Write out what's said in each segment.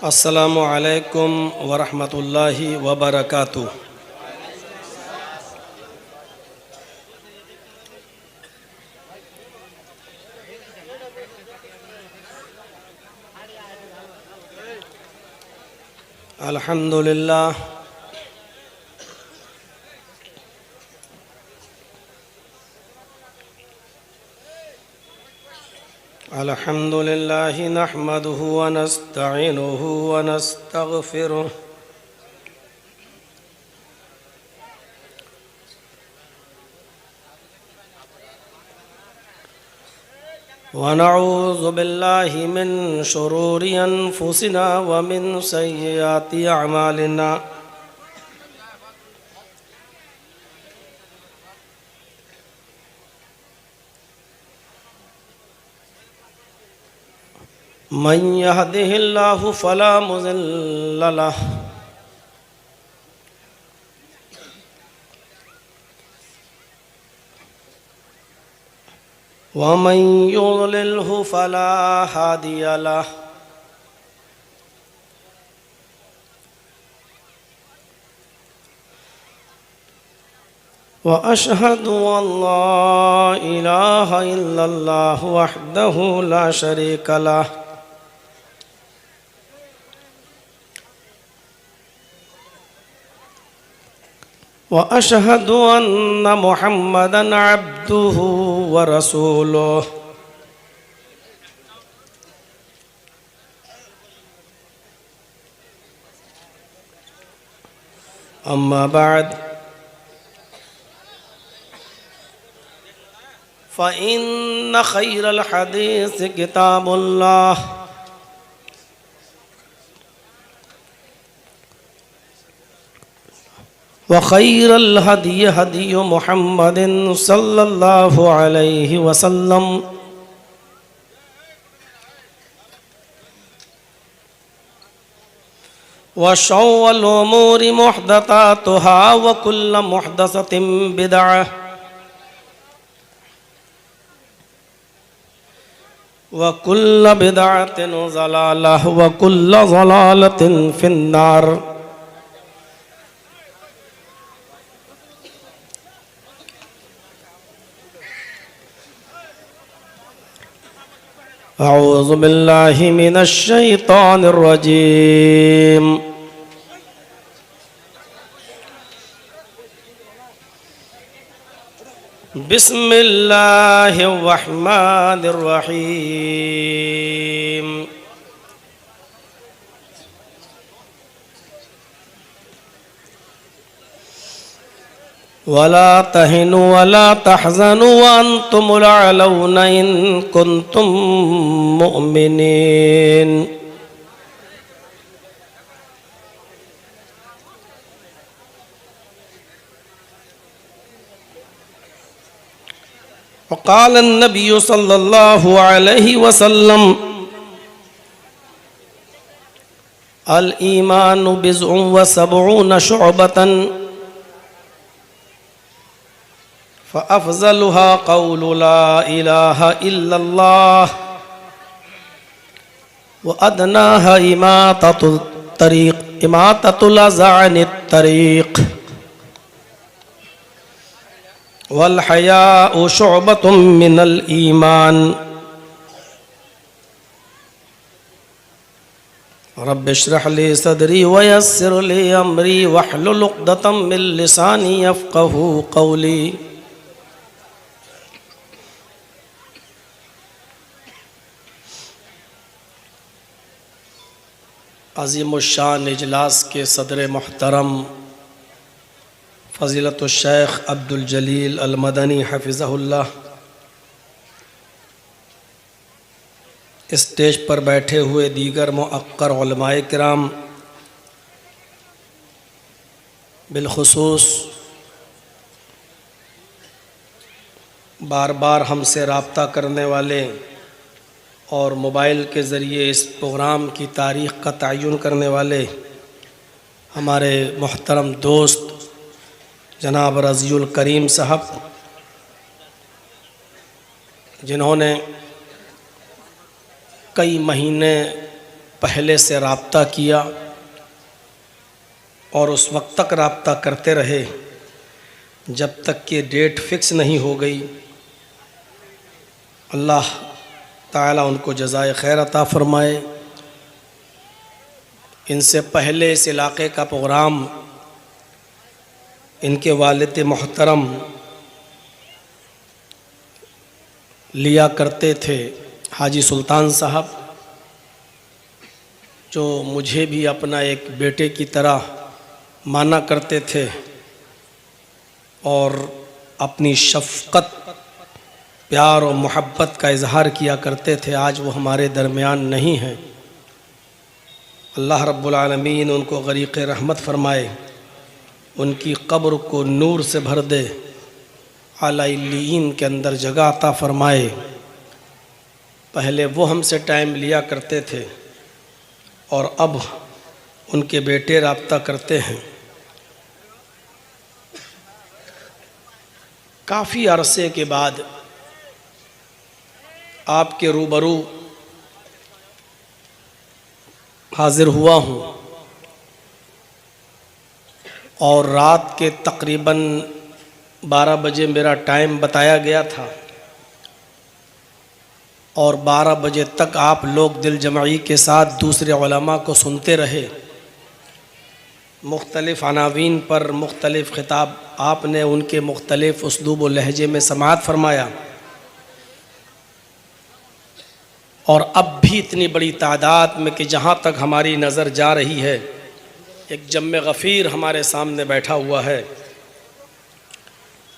अस्सलामु अलैकुम वरहमतुल्लाहि वबरकातुह। अल्हम्दुलिल्लाह अल्हम्दुलिल्लाहि नहमदुहु व नस्तईनुहु व नस्तगफिरुह व नऊज़ु बिल्लाहि मिन शुरूरि अनफुसिना व मिन सय्यिआति अअमालिना। मन यहदिहिल्लाहु फला मुज़िल्ल लहु व मन युज़लिल्हु फला हादिय लहु। व अशहदु अल्ला इलाहा इल्लल्लाहु वहदहु ला शरीक लहु व अशहदु अन्न मुहम्मदन अब्दुहु व रसूलुहु। अम्मा बाद फ़इन्न खैरल हदीस किताबुल्लाह व खैरल हदी हदी मुहम्मदिन सल्लल्लाहु अलैहि वसल्लम व शर्रिल उमूरि मुहदसातुहा व कुल्लु मुहदसतिन बिदअह व कुल्लु बिदअतिन ज़लालह व कुल्लु ज़लालतिन फिन्नार। अऊज़ु बिल्लाहि मिनश शैतानिर रजीम। बिस्मिल्लाहिर रहमानिर रहीम। वला तहिनु वला तहज़नु व अंतुमुल अअलौना इन कुंतुम मुअमिनीन। क़ाल नबी सल्लल्लाहु अलैहि वसल्लम अल ईमानु बिज़उन व सबऊन शुअबतन फ़अफ़ज़लुहा क़ौलु ला इलाहा इल्लल्लाह व अदनाहा इमाततुल अज़ा अनित तरीक़ वल हयाउ शुअबतुम मिनल ईमान। रब्बि इश्रह ली सदरी व यस्सिर ली अमरी वहलुल उक़दतम मिन लिसानी यफ़क़हू क़ौली। अज़ीमुश्शान इजलास के सदर मोहतरम फ़ज़ीलतुश शेख अब्दुल जलील अल मदनी हफ़िज़हुल्लाह, स्टेज पर बैठे हुए दीगर मुअक्कर उलमाए किराम, बिलखुसूस बार बार हमसे रब्ता करने वाले और मोबाइल के ज़रिए इस प्रोग्राम की तारीख़ का तयन करने वाले हमारे मोहतरम दोस्त जनाब रज़ीउल करीम साहब, जिन्होंने कई महीने पहले से राब्ता किया और उस वक्त तक राब्ता करते रहे जब तक कि डेट फिक्स नहीं हो गई। अल्लाह ताला उनको जज़ाए खैर अता फ़रमाए। इनसे पहले इस इलाक़े का प्रोग्राम इनके वालिद मोहतरम लिया करते थे, हाजी सुल्तान साहब, जो मुझे भी अपना एक बेटे की तरह माना करते थे और अपनी शफ़क़त, प्यार और मोहब्बत का इजहार किया करते थे। आज वो हमारे दरमियान नहीं हैं। अल्लाह रब्बुल आलमीन उनको गरीक़ रहमत फ़रमाए, उनकी कब्र को नूर से भर दे, आला इल्लीन के अंदर जगह अता फ़रमाए। पहले वो हमसे टाइम लिया करते थे और अब उनके बेटे राब्ता करते हैं। काफ़ी अरसे के बाद आपके रूबरू हाज़िर हुआ हूँ और रात के तकरीबन 12 बजे मेरा टाइम बताया गया था और 12 बजे तक आप लोग दिल जमाई के साथ दूसरे उलमा को सुनते रहे। मुख्तलिफ़ अनावीन पर मुख्तलिफ़ ख़िताब आपने उनके मुख्तलिफ़ उसलूब व लहजे में समाअत फ़रमाया और अब भी इतनी बड़ी तादाद में कि जहाँ तक हमारी नज़र जा रही है एक जम्मे गफ़ीर हमारे सामने बैठा हुआ है।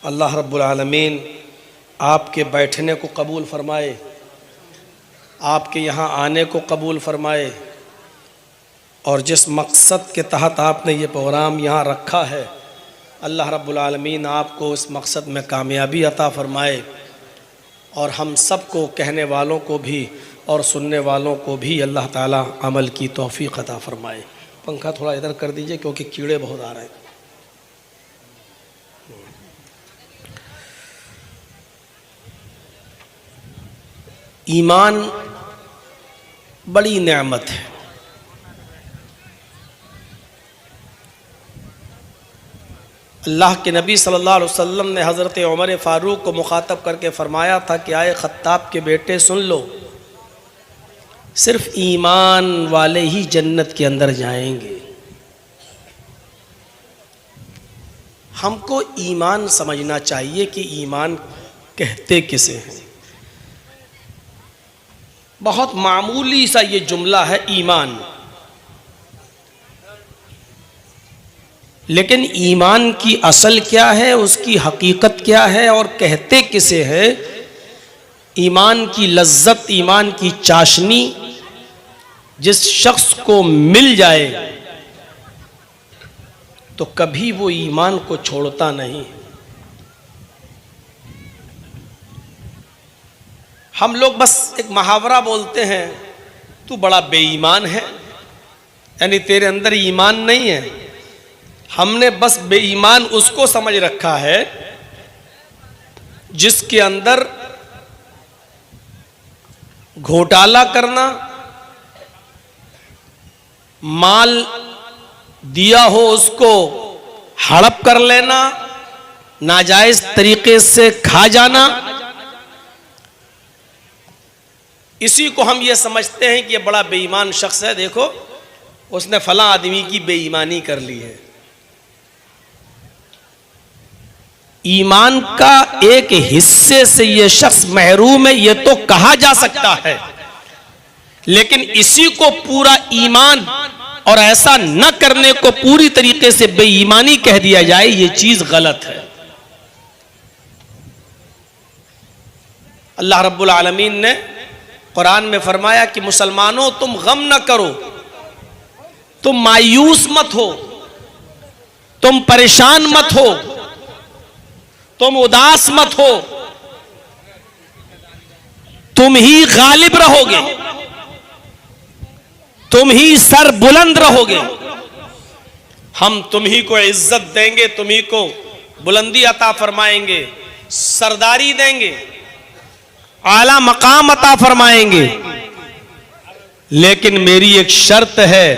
अल्लाह रब्बुल आलमीन आपके बैठने को कबूल फ़रमाए, आपके यहाँ आने को कबूल फ़रमाए और जिस मकसद के तहत आपने ये प्रोग्राम यहाँ रखा है, अल्लाह रब्बुल आलमीन आपको इस मकसद में कामयाबी अता फ़रमाए और हम सब को, कहने वालों को भी और सुनने वालों को भी अल्लाह ताला अमल की तौफ़ीक़ अता फ़रमाए। पंखा थोड़ा इधर कर दीजिए क्योंकि कीड़े बहुत आ रहे हैं। ईमान बड़ी नेमत है। अल्लाह के नबी सल्लल्लाहु अलैहि वसल्लम ने हज़रत उमर फ़ारूक को मुखातब करके फ़रमाया था कि आए ख़त्ताब के बेटे सुन लो, सिर्फ ईमान वाले ही जन्नत के अंदर जाएंगे। हमको ईमान समझना चाहिए कि ईमान कहते किसे हैं। बहुत मामूली सा ये जुमला है ईमान, लेकिन ईमान की असल क्या है, उसकी हकीकत क्या है और कहते किसे है। ईमान की लज्जत, ईमान की चाशनी जिस शख्स को मिल जाए तो कभी वो ईमान को छोड़ता नहीं। हम लोग बस एक मुहावरा बोलते हैं, तू बड़ा बेईमान है, यानी तेरे अंदर ईमान नहीं है। हमने बस बेईमान उसको समझ रखा है जिसके अंदर घोटाला करना, माल दिया हो उसको हड़प कर लेना, नाजायज तरीके से खा जाना, इसी को हम ये समझते हैं कि ये बड़ा बेईमान शख्स है, देखो उसने फलां आदमी की बेईमानी कर ली है। ईमान का एक हिस्से से ये शख्स महरूम है, ये तो कहा जा सकता है, लेकिन इसी को पूरा ईमान और ऐसा न करने को पूरी तरीके से बेईमानी कह दिया जाए, ये चीज गलत है। अल्लाह रब्बुल आलमीन ने कुरान में फरमाया कि मुसलमानों तुम गम न करो, तुम मायूस मत हो, तुम परेशान मत हो, तुम उदास मत हो, तुम ही गालिब रहोगे, तुम ही सर बुलंद रहोगे, हम तुम ही को इज्जत देंगे, तुम ही को बुलंदी अता फरमाएंगे, सरदारी देंगे। आला मकाम अता फरमाएंगे, लेकिन मेरी एक शर्त है,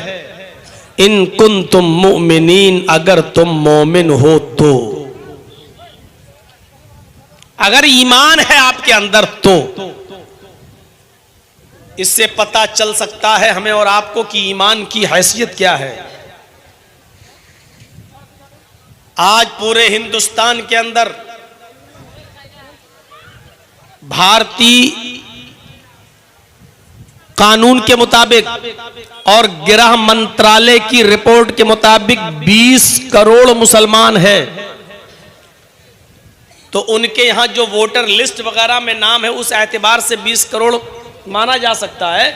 इन कुंतुम मुमिनीन, अगर तुम मोमिन हो तो, अगर ईमान है आपके अंदर तो। इससे पता चल सकता है हमें और आपको कि ईमान की हैसियत क्या है। आज पूरे हिंदुस्तान के अंदर भारतीय कानून के मुताबिक और गृह मंत्रालय की रिपोर्ट के मुताबिक 20 करोड़ मुसलमान हैं। तो उनके यहां जो वोटर लिस्ट वगैरह में नाम है उस एतबार से 20 करोड़ माना जा सकता है,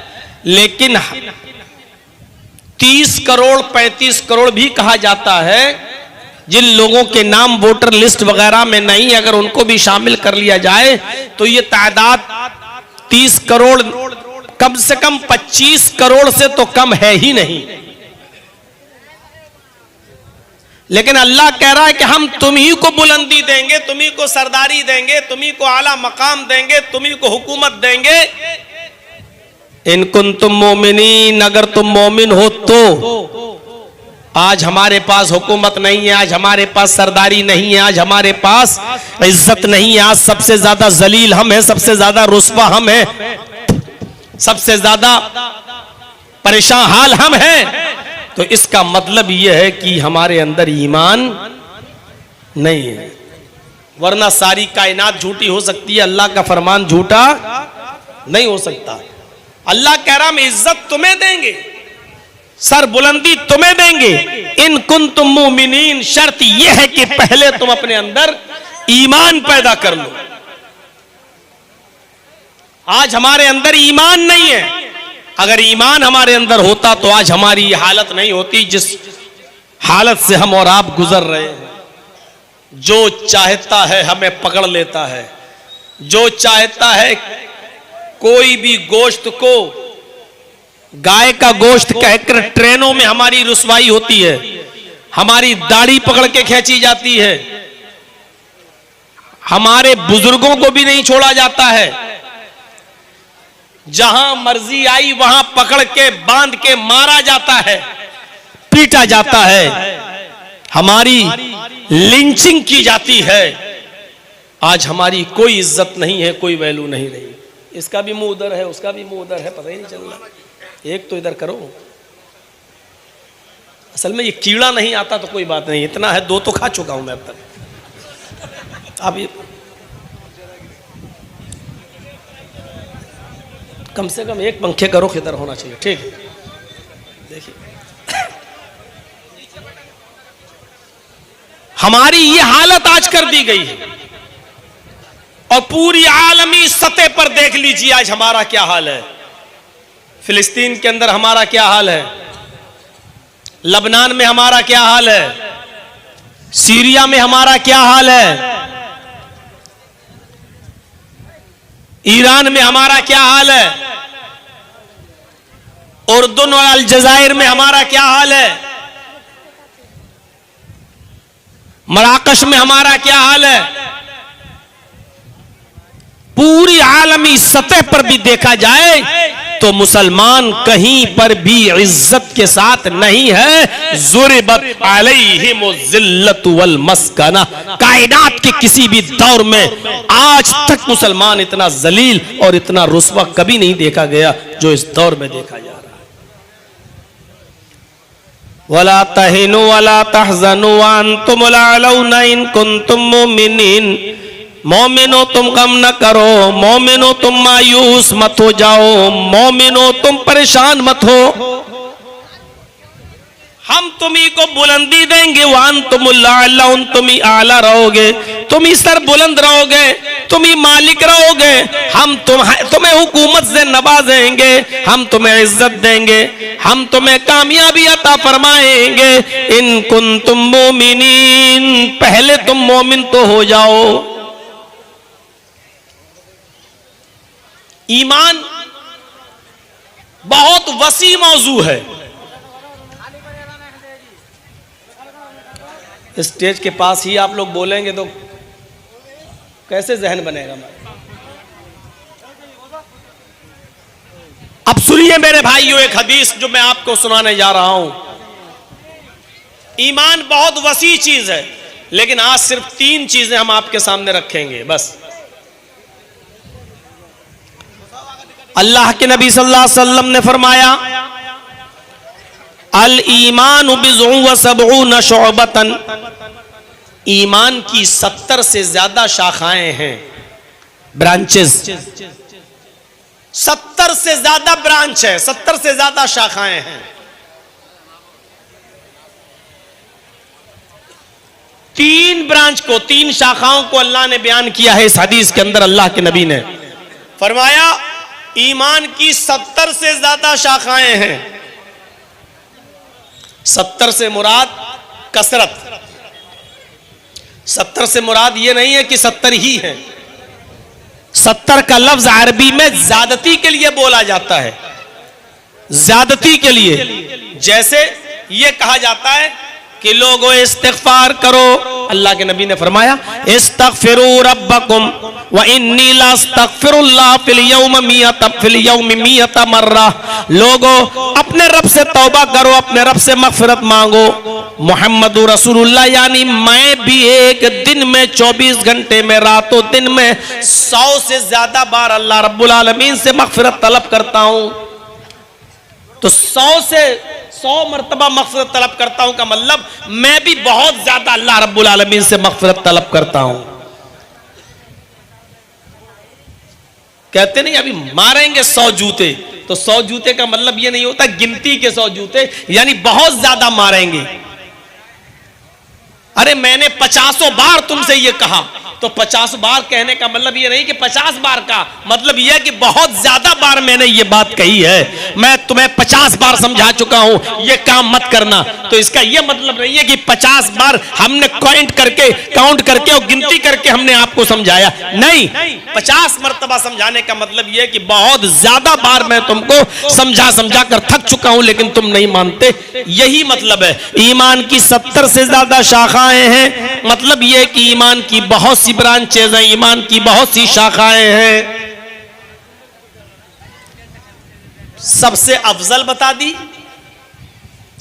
लेकिन 30 करोड़ 35 करोड़ भी कहा जाता है जिन लोगों के नाम वोटर लिस्ट वगैरह में नहीं, अगर उनको भी शामिल कर लिया जाए तो ये तादाद 30 करोड़ कम से कम 25 करोड़ से तो कम है ही नहीं। लेकिन अल्लाह कह रहा है कि हम तुम्ही को बुलंदी देंगे, तुम्ही को सरदारी देंगे, तुम्ही को आला मकाम देंगे, तुम्ही को हुकूमत देंगे। इन कुंतुम मोमिनीन, अगर तुम मोमिन हो तो। आज हमारे पास हुकूमत नहीं है, आज हमारे पास सरदारी नहीं है, आज हमारे पास इज्जत नहीं है, आज सबसे ज्यादा जलील हम हैं, सबसे ज्यादा रुस्वा हम हैं, सबसे ज्यादा परेशान हाल हम हैं। तो इसका मतलब यह है कि हमारे अंदर ईमान नहीं है, वरना सारी कायनात झूठी हो सकती है, अल्लाह का फरमान झूठा नहीं हो सकता। अल्लाह कह रहा हम इज्जत तुम्हें देंगे, सर बुलंदी तुम्हें देंगे, इन कुंतुम मुमिनीन। शर्त यह है कि पहले तुम अपने अंदर ईमान पैदा कर लो। आज हमारे अंदर ईमान नहीं है, अगर ईमान हमारे अंदर होता तो आज हमारी ये हालत नहीं होती जिस हालत से हम और आप गुजर रहे हैं। जो चाहता है हमें पकड़ लेता है, जो चाहता है कोई भी गोश्त को गाय का गोश्त कहकर ट्रेनों में हमारी रुसवाई होती है, हमारी दाढ़ी पकड़ के खींची जाती है, हमारे बुजुर्गों को भी नहीं छोड़ा जाता है, जहां मर्जी आई वहां पकड़ के बांध के मारा जाता है, पीटा जाता है, हमारी लिंचिंग की जाती है। आज हमारी कोई इज्जत नहीं है, कोई वैल्यू नहीं रही। इसका भी मुंह उधर है, उसका भी मुंह उधर है, पता ही नहीं चल रहा। एक तो इधर करो। असल में ये कीड़ा नहीं आता तो कोई बात नहीं, इतना है, 2 तो खा चुका हूं मैं अब तक। अब ये कम से कम एक पंखे का रुख इधर होना चाहिए, ठीक है। देखिए हमारी ये हालत आज कर दी गई है, और पूरी आलमी सतह पर देख लीजिए आज हमारा क्या हाल है। फिलिस्तीन के अंदर हमारा क्या हाल है, लबनान में हमारा क्या हाल है, सीरिया में हमारा क्या हाल है, ईरान में हमारा क्या हाल है, उर्दून और अलजायर में हमारा क्या हाल है, मराकश में हमारा क्या हाल है। पूरी आलमी सतह पर भी देखा जाए तो मुसलमान कहीं पर भी इज्जत के साथ नहीं है। ज़ुरिबत अलैहिमुज़्ज़िल्लतु वल मस्कना, कायनात के किसी भी दौर में आज तक मुसलमान इतना जलील और इतना रुस्वा कभी नहीं देखा गया जो इस दौर में देखा जा रहा है। वला तहिनु वला तहज़नु व अंतुमुल अलौना इन कुंतुम मुमिनीन, मोमिनो तुम गम न करो, मोमिनो तुम मायूस मत हो जाओ, मोमिनो तुम परेशान मत हो, हम तुम्ही को बुलंदी देंगे। वान तुम तुम्ही आला रहोगे, तुम ही सर बुलंद रहोगे, तुम ही मालिक रहोगे, हम तुम्हें हुकूमत से नवाजेंगे, हम तुम्हें इज्जत देंगे, हम तुम्हें कामयाबी अता फरमाएंगे। इन कुंतुम मोमिनीन, पहले तुम मोमिन तो हो जाओ। ईमान बहुत वसी मौजू है। स्टेज के पास ही आप लोग बोलेंगे तो कैसे जहन बनेगा हमारा। अब सुनिए मेरे भाइयों, एक हदीस जो मैं आपको सुनाने जा रहा हूं। ईमान बहुत वसी चीज है, लेकिन आज सिर्फ 3 चीजें हम आपके सामने रखेंगे बस। अल्लाह के नबी सल्लल्लाहु अलैहि वसल्लम ने फरमाया, अल ईमान बिज़ुन व सबऊन शुअबतन, ईमान की 70 से ज्यादा शाखाएं हैं, ब्रांचेस। 70 से ज्यादा ब्रांच है, 70 से ज्यादा शाखाएं हैं। 3 ब्रांच को, 3 शाखाओं को अल्लाह ने बयान किया है इस हदीस के अंदर। अल्लाह के नबी ने फरमाया ईमान की 70 से ज्यादा शाखाएं हैं। 70 से मुराद कसरत, 70 से मुराद ये नहीं है कि 70 ही है। 70 का लफ्ज अरबी में ज्यादती के लिए बोला जाता है, ज्यादती के लिए। जैसे ये कहा जाता है कि लोगों इस्तिग़फ़ार करो, अल्लाह के नबी ने फरमाया इस्तग़फ़िरू रब्बकुम व इन्नी ला अस्तग़फ़िरुल्लाह फिल यौमि मियता मर्रा। लोगों अपने रब से तौबा करो, अपने रब से मग़फ़िरत मांगो। मुहम्मदुर रसूलुल्लाह, यानी मैं भी एक दिन में 24 घंटे में रातों दिन में 100 से ज्यादा बार अल्लाह रब्बुल आलमीन से मग़फ़िरत तलब करता हूं। तो 100 मरतबा मग़फ़िरत तलब करता हूं का मतलब मैं भी बहुत ज्यादा अल्लाह रब्बुल आलमीन से मग़फ़िरत तलब करता हूं। कहते नहीं अभी मारेंगे 100 जूते, तो 100 जूते का मतलब ये नहीं होता गिनती के 100 जूते, यानी बहुत ज्यादा मारेंगे। अरे मैंने 50 बार तुमसे ये कहा, तो 50 बार कहने का मतलब ये नहीं कि 50 बार का मतलब यह कि बहुत ज्यादा बार मैंने ये बात कही है। मैं तुम्हें 50 बार समझा चुका हूं ये काम मत करना, तो इसका यह मतलब नहीं है कि 50 बार हमने काउंट करके और गिनती करके हमने आपको समझाया। नहीं, 50 मरतबा समझाने का मतलब यह कि बहुत ज्यादा बार मैं तुमको समझा कर थक चुका हूं, लेकिन तुम नहीं मानते। यही मतलब है। ईमान की 70 से ज्यादा शाखाएं हैं, मतलब यह कि ईमान की बहुत सी ब्रांचेज हैं, ईमान की बहुत सी शाखाएं हैं। सबसे अफजल बता दी,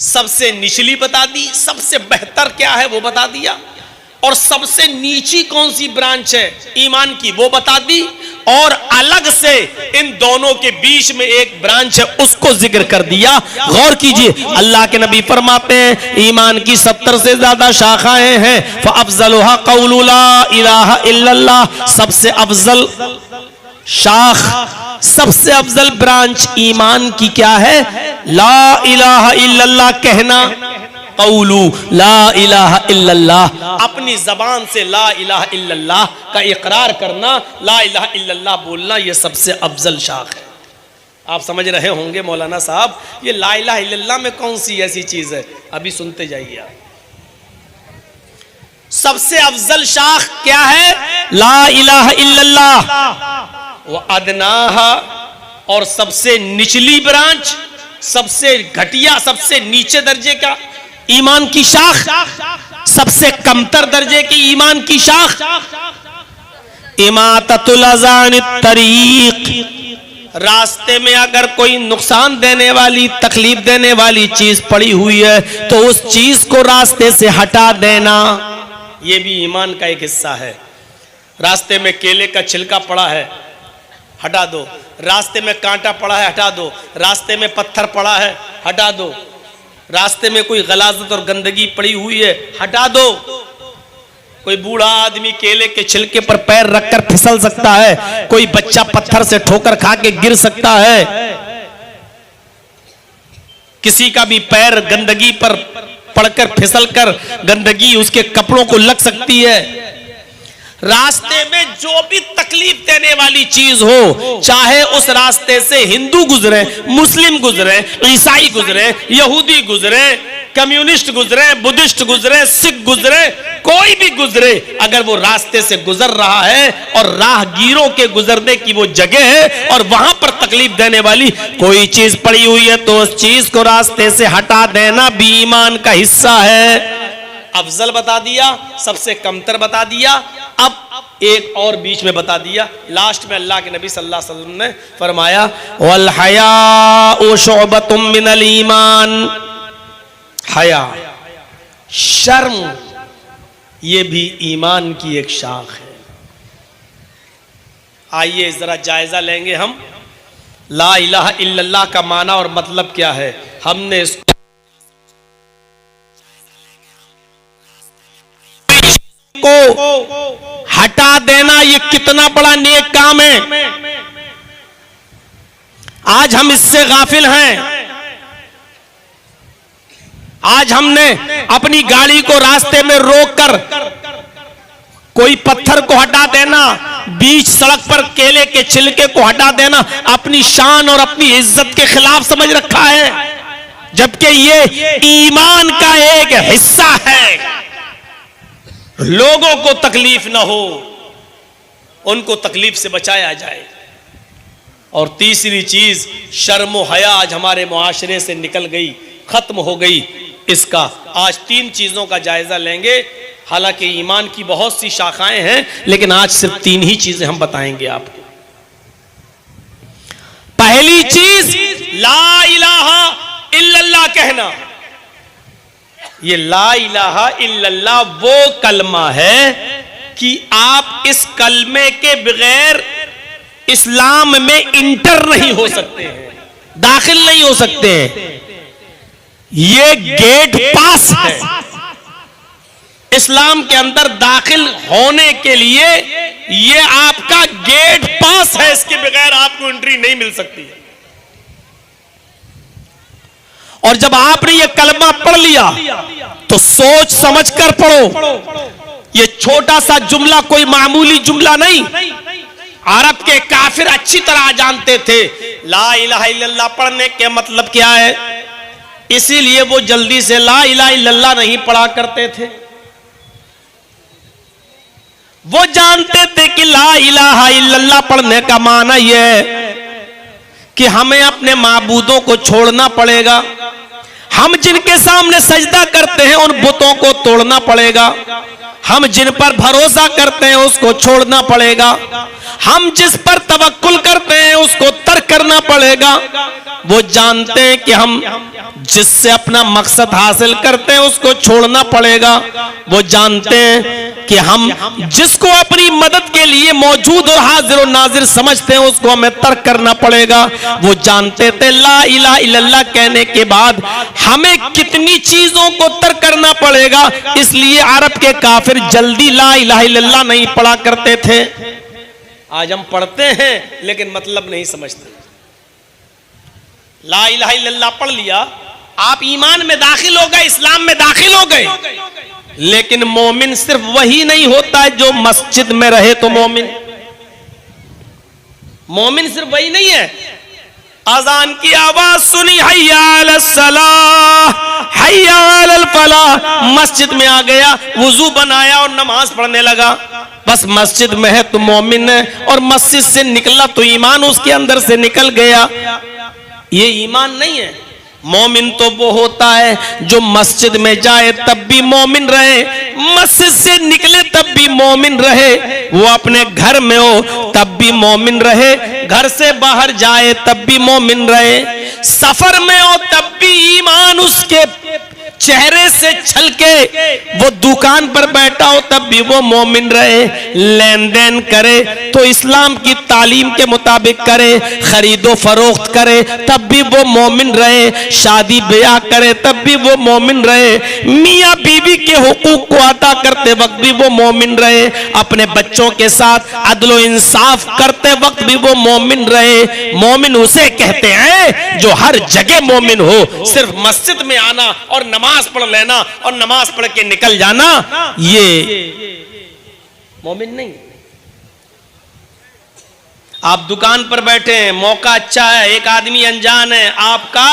सबसे निचली बता दी, सबसे बेहतर क्या है वो बता दिया, और सबसे नीची कौन सी ब्रांच है ईमान की वो बता दी, और अलग से इन दोनों के बीच में एक ब्रांच है उसको जिक्र कर दिया। गौर कीजिए, अल्लाह के नबी फरमाते हैं ईमान की 70 से ज्यादा शाखाएं हैं। फअफ़ज़लुहा क़ौलु ला इलाहा इल्लल्लाह, सबसे अफजल शाख, सबसे अफजल ब्रांच ईमान की क्या है? ला इलाहा इल्लल्लाह कहना। क़ौलु ला इलाहा इल्लल्लाह, अपनी जबान से ला इलाहा इल्लल्लाह का इकरार करना, ला इलाहा इल्लल्लाह बोलना, यह सबसे अफजल शाख है। आप समझ रहे होंगे मौलाना साहब ये ला इलाहा इल्लल्लाह में कौन सी ऐसी चीज है, अभी सुनते जाइए आप। सबसे अफजल शाख क्या है? ला इलाहा इल्लल्लाह। वो अदनाहा, और सबसे निचली ब्रांच, सबसे घटिया, सबसे नीचे दर्जे का ईमान की शाख, सबसे कमतर दर्जे की ईमान की शाख इमाततुल अज़ान तरीक, रास्ते में अगर कोई नुकसान देने वाली, तकलीफ देने वाली चीज पड़ी हुई है तो उस चीज को रास्ते से हटा देना, यह भी ईमान का एक हिस्सा है। रास्ते में केले का छिलका पड़ा है, हटा दो। रास्ते में कांटा पड़ा है, हटा दो। रास्ते में पत्थर पड़ा है, हटा दो। रास्ते में कोई गलाजत और गंदगी पड़ी हुई है, हटा दो। कोई बूढ़ा आदमी केले के छिलके पर पैर रखकर फिसल सकता है, कोई बच्चा पत्थर से ठोकर खा के गिर सकता है, किसी का भी पैर गंदगी पर पड़कर फिसलकर गंदगी उसके कपड़ों को लग सकती है। रास्ते में जो भी तकलीफ देने वाली चीज हो, चाहे उस रास्ते से हिंदू गुजरे, मुस्लिम गुजरे, ईसाई गुजरे, यहूदी गुजरे, कम्युनिस्ट गुजरे, बुद्धिस्ट गुजरे, सिख गुजरे, कोई भी गुजरे, अगर वो रास्ते से गुजर रहा है और राहगीरों के गुजरने की वो जगह है और वहां पर तकलीफ देने वाली कोई चीज पड़ी हुई है तो उस चीज को रास्ते से हटा देना भी ईमान का हिस्सा है। अफजल बता दिया, सबसे कमतर बता दिया। अब एक और बीच में बता दिया, लास्ट में अल्लाह के नबी सल्लल्लाहु अलैहि वसल्लम ने फरमाया वल हयाउ शुअबतुम मिनल ईमान, हया शर्म ये भी ईमान की एक शाख है। आइए जरा जायजा लेंगे हम ला इलाहा इल्लल्लाह का माना और मतलब क्या है। हमने इसको हटा देना ये कितना बड़ा नेक काम है। आज हम इससे गाफिल हैं। आज हमने अपनी गाड़ी को रास्ते में रोककर कोई पत्थर को हटा देना, बीच सड़क पर केले के छिलके को हटा देना अपनी शान और अपनी इज्जत के खिलाफ समझ रखा है, जबकि ये ईमान का एक हिस्सा है। लोगों को तकलीफ ना हो, उनको तकलीफ से बचाया जाए। और तीसरी चीज शर्म व हया आज हमारे मुआशरे से निकल गई, खत्म हो गई। इसका आज 3 चीजों का जायजा लेंगे। हालांकि ईमान की बहुत सी शाखाएं हैं, लेकिन आज सिर्फ 3 ही चीजें हम बताएंगे आपको। पहली चीज ला इलाहा इल्लल्लाह कहना। ये ला इलाहा इल्लल्लाह वो कलमा है कि आप इस कलमे के बगैर इस्लाम में इंटर नहीं हो सकते हैं, दाखिल नहीं हो सकते हैं। ये गेट पास है। इस्लाम के अंदर दाखिल होने के लिए ये आपका गेट पास है, इसके बगैर आपको एंट्री नहीं मिल सकती है। और जब आपने ये कलमा पढ़ लिया तो सोच समझ कर पढ़ो। ये छोटा सा जुमला कोई मामूली जुमला नहीं। अरब के काफिर अच्छी तरह जानते थे ला इलाहा इल्लल्लाह पढ़ने के मतलब क्या है, इसीलिए वो जल्दी से ला इलाहा इल्लल्लाह नहीं पढ़ा करते थे। वो जानते थे कि ला इलाहा इल्लल्लाह पढ़ने का माना यह है कि हमें अपने माबूदों को छोड़ना पड़ेगा, हम जिनके सामने सजदा करते हैं उन बुतों को तोड़ना पड़ेगा, हम जिन पर भरोसा करते हैं उसको छोड़ना पड़ेगा, हम जिस पर तवक्कुल करते हैं उसको तर्क करना पड़ेगा। वो जानते हैं कि हम जिससे अपना मकसद हासिल करते हैं उसको छोड़ना पड़ेगा। वो जानते हैं कि हम जिसको अपनी मदद के लिए मौजूद और हाजिर और नाजिर समझते हैं उसको हमें तर्क करना पड़ेगा। वो जानते थे ला इलाहा इल्लल्लाह कहने के बाद हमें कितनी चीजों को तर्क करना पड़ेगा, इसलिए अरब के काफिर जल्दी ला इलाहा इल्लल्लाह नहीं पढ़ा करते थे। आज हम पढ़ते हैं लेकिन मतलब नहीं समझते। ला इलाहा इल्लल्लाह पढ़ लिया, आप ईमान में दाखिल हो गए, इस्लाम में दाखिल हो गए। लेकिन मोमिन सिर्फ वही नहीं होता है जो मस्जिद में रहे तो मोमिन सिर्फ वही नहीं है। अजान की आवाज सुनी हय्या अलस सलाह हय्या अलल फलाह, मस्जिद में आ गया, वुजू बनाया और नमाज पढ़ने लगा। बस मस्जिद में है तो मोमिन है, और मस्जिद से निकला तो ईमान उसके अंदर से निकल गया। ये ईमान नहीं है। मोमिन तो वो होता है जो मस्जिद में जाए तब भी मोमिन रहे, मस्जिद से निकले तब भी मोमिन रहे, वो अपने घर में हो तब भी मोमिन रहे, घर से बाहर जाए तब भी मोमिन रहे, सफर में हो तब भी ईमान उसके चेहरे से छलके, वो दुकान पर बैठा हो तब भी वो मोमिन रहे, लेन देन करे तो इस्लाम की तालीम के मुताबिक करे, खरीदो फरोख्त करे तब भी वो मोमिन रहे, शादी ब्याह करे तब भी वो मोमिन रहे, मियाँ बीवी के हुकूक को अदा करते वक्त भी वो मोमिन रहे, अपने बच्चों के साथ अदलो इंसाफ करते वक्त भी वो मोमिन रहे। मोमिन उसे कहते हैं जो हर जगह मोमिन हो, सिर्फ मस्जिद में आना और नमाज पढ़ लेना और नमाज पढ़ के निकल जाना ये मोमिन नहीं। आप दुकान पर बैठे हैं, मौका अच्छा है, एक आदमी अनजान है, आपका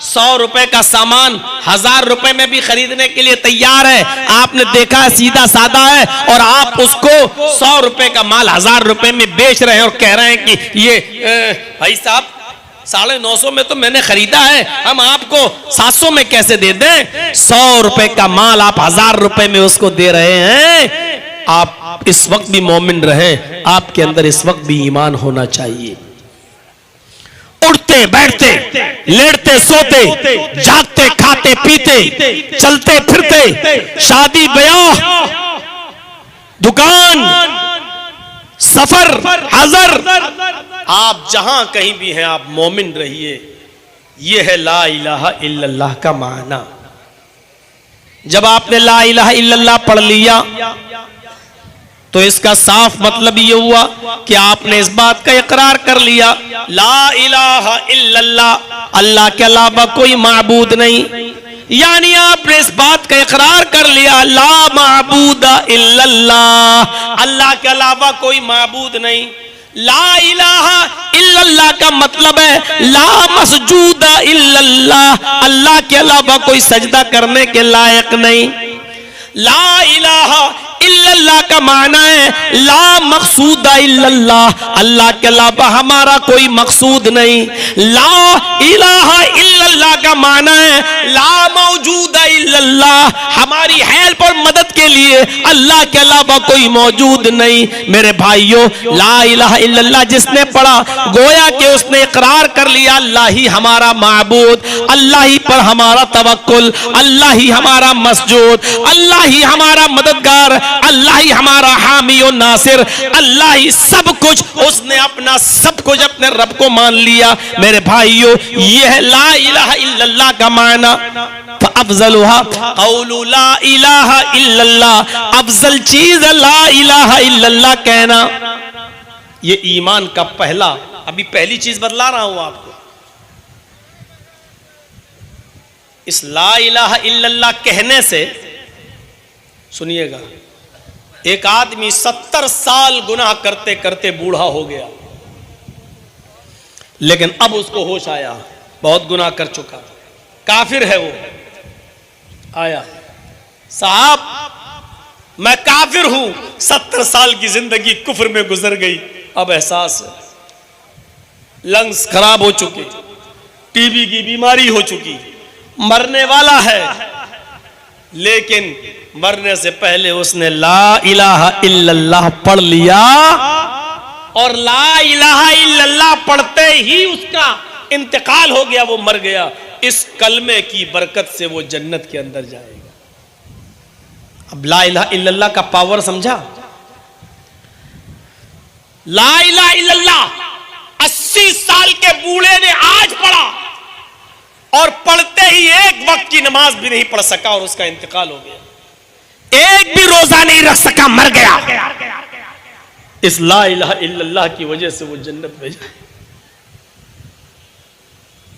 100 रुपए का सामान 1000 रुपए में भी खरीदने के लिए तैयार है, आपने देखा है सीधा साधा है, और आप उसको 100 रुपए का माल 1000 रुपए में बेच रहे हैं और कह रहे हैं कि ये भाई साहब 950 में तो मैंने खरीदा है, हम आपको 700 में कैसे दे दें। 100 रुपए का माल आप 1000 रुपए में उसको दे रहे हैं। आप इस वक्त भी मोमिन रहें, आपके अंदर इस वक्त भी ईमान होना चाहिए। उठते बैठते, लेटते सोते, जागते खाते पीते, चलते फिरते, शादी ब्याह, दुकान, सफर, हजर, आप जहां कहीं भी हैं आप मोमिन रहिए। यह है ला इलाहा इल्लल्लाह का माना। जब आपने ला इलाहा इल्लल्लाह पढ़ लिया तो इसका साफ मतलब ये हुआ कि आपने इस बात का इकरार कर लिया, ला इलाहा इल्लल्लाह, अल्लाह के अलावा कोई माबूद नहीं। यानी आपने इस बात का इकरार कर लिया, ला माबूदा इल्लल्लाह, अल्लाह के अलावा कोई माबूद नहीं। ला इलाहा इल्लल्लाह का मतलब है ला मसजूदा इल्लल्लाह, अल्लाह के अलावा कोई सजदा करने के लायक नहीं। ला इलाहा इल्लल्लाह का माना है ला मकसूदा इल्लल्लाह, अल्लाह के अलावा हमारा कोई मकसूद नहीं। ला इलाहा इल्लल्लाह का माना है ला मौजूदा इल्लल्लाह, हमारी हेल्प और मदद के लिए अल्लाह के अलावा कोई मौजूद नहीं। मेरे भाइयों, ला इलाहा इल्लल्लाह जिसने पढ़ा गोया कि उसने इकरार कर लिया अल्लाह ही हमारा माबूद, अल्लाह ही पर हमारा तवक्कुल, अल्लाह ही हमारा मसजूद, अल्लाह ही हमारा मददगार, अल्लाह ही हमारा हामी और नासिर, अल्लाह ही सब कुछ। उसने अपना सब कुछ अपने रब को मान लिया। मेरे भाइयों, यह ला इलाहा इल्लल्लाह का माना। अफजलुहा कौलु ला इलाहा इल्लल्लाह, अफजल चीज ला इलाहा इल्लल्लाह कहना। ये ईमान का पहला, अभी पहली चीज बतला रहा हूं आपको। इस ला इलाहा इल्लल्लाह कहने से, सुनिएगा, एक आदमी 70 साल गुनाह करते करते बूढ़ा हो गया, लेकिन अब उसको होश आया, बहुत गुनाह कर चुका, काफिर है वो। आया, साहब मैं काफिर हूं, 70 साल की जिंदगी कुफ्र में गुजर गई, अब एहसास है, लंग्स खराब हो चुके, टीबी की बीमारी हो चुकी, मरने वाला है, लेकिन मरने से पहले उसने ला इलाहा इल्लल्लाह पढ़ लिया, और ला इलाहा इल्लल्लाह पढ़ते ही उसका इंतकाल हो गया, वो मर गया। इस कलमे की बरकत से वो जन्नत के अंदर जाएगा। अब ला इलाहा इल्लल्लाह का पावर समझा? ला इलाहा इल्लल्लाह 80 साल के बूढ़े ने आज पढ़ा, और पढ़ते ही एक वक्त की नमाज भी नहीं पढ़ सका और उसका इंतकाल हो गया, एक भी रोजा नहीं रख सका, मर गया। इस ला इलाहा इल्लल्लाह की वजह से वो जन्नत में जाए।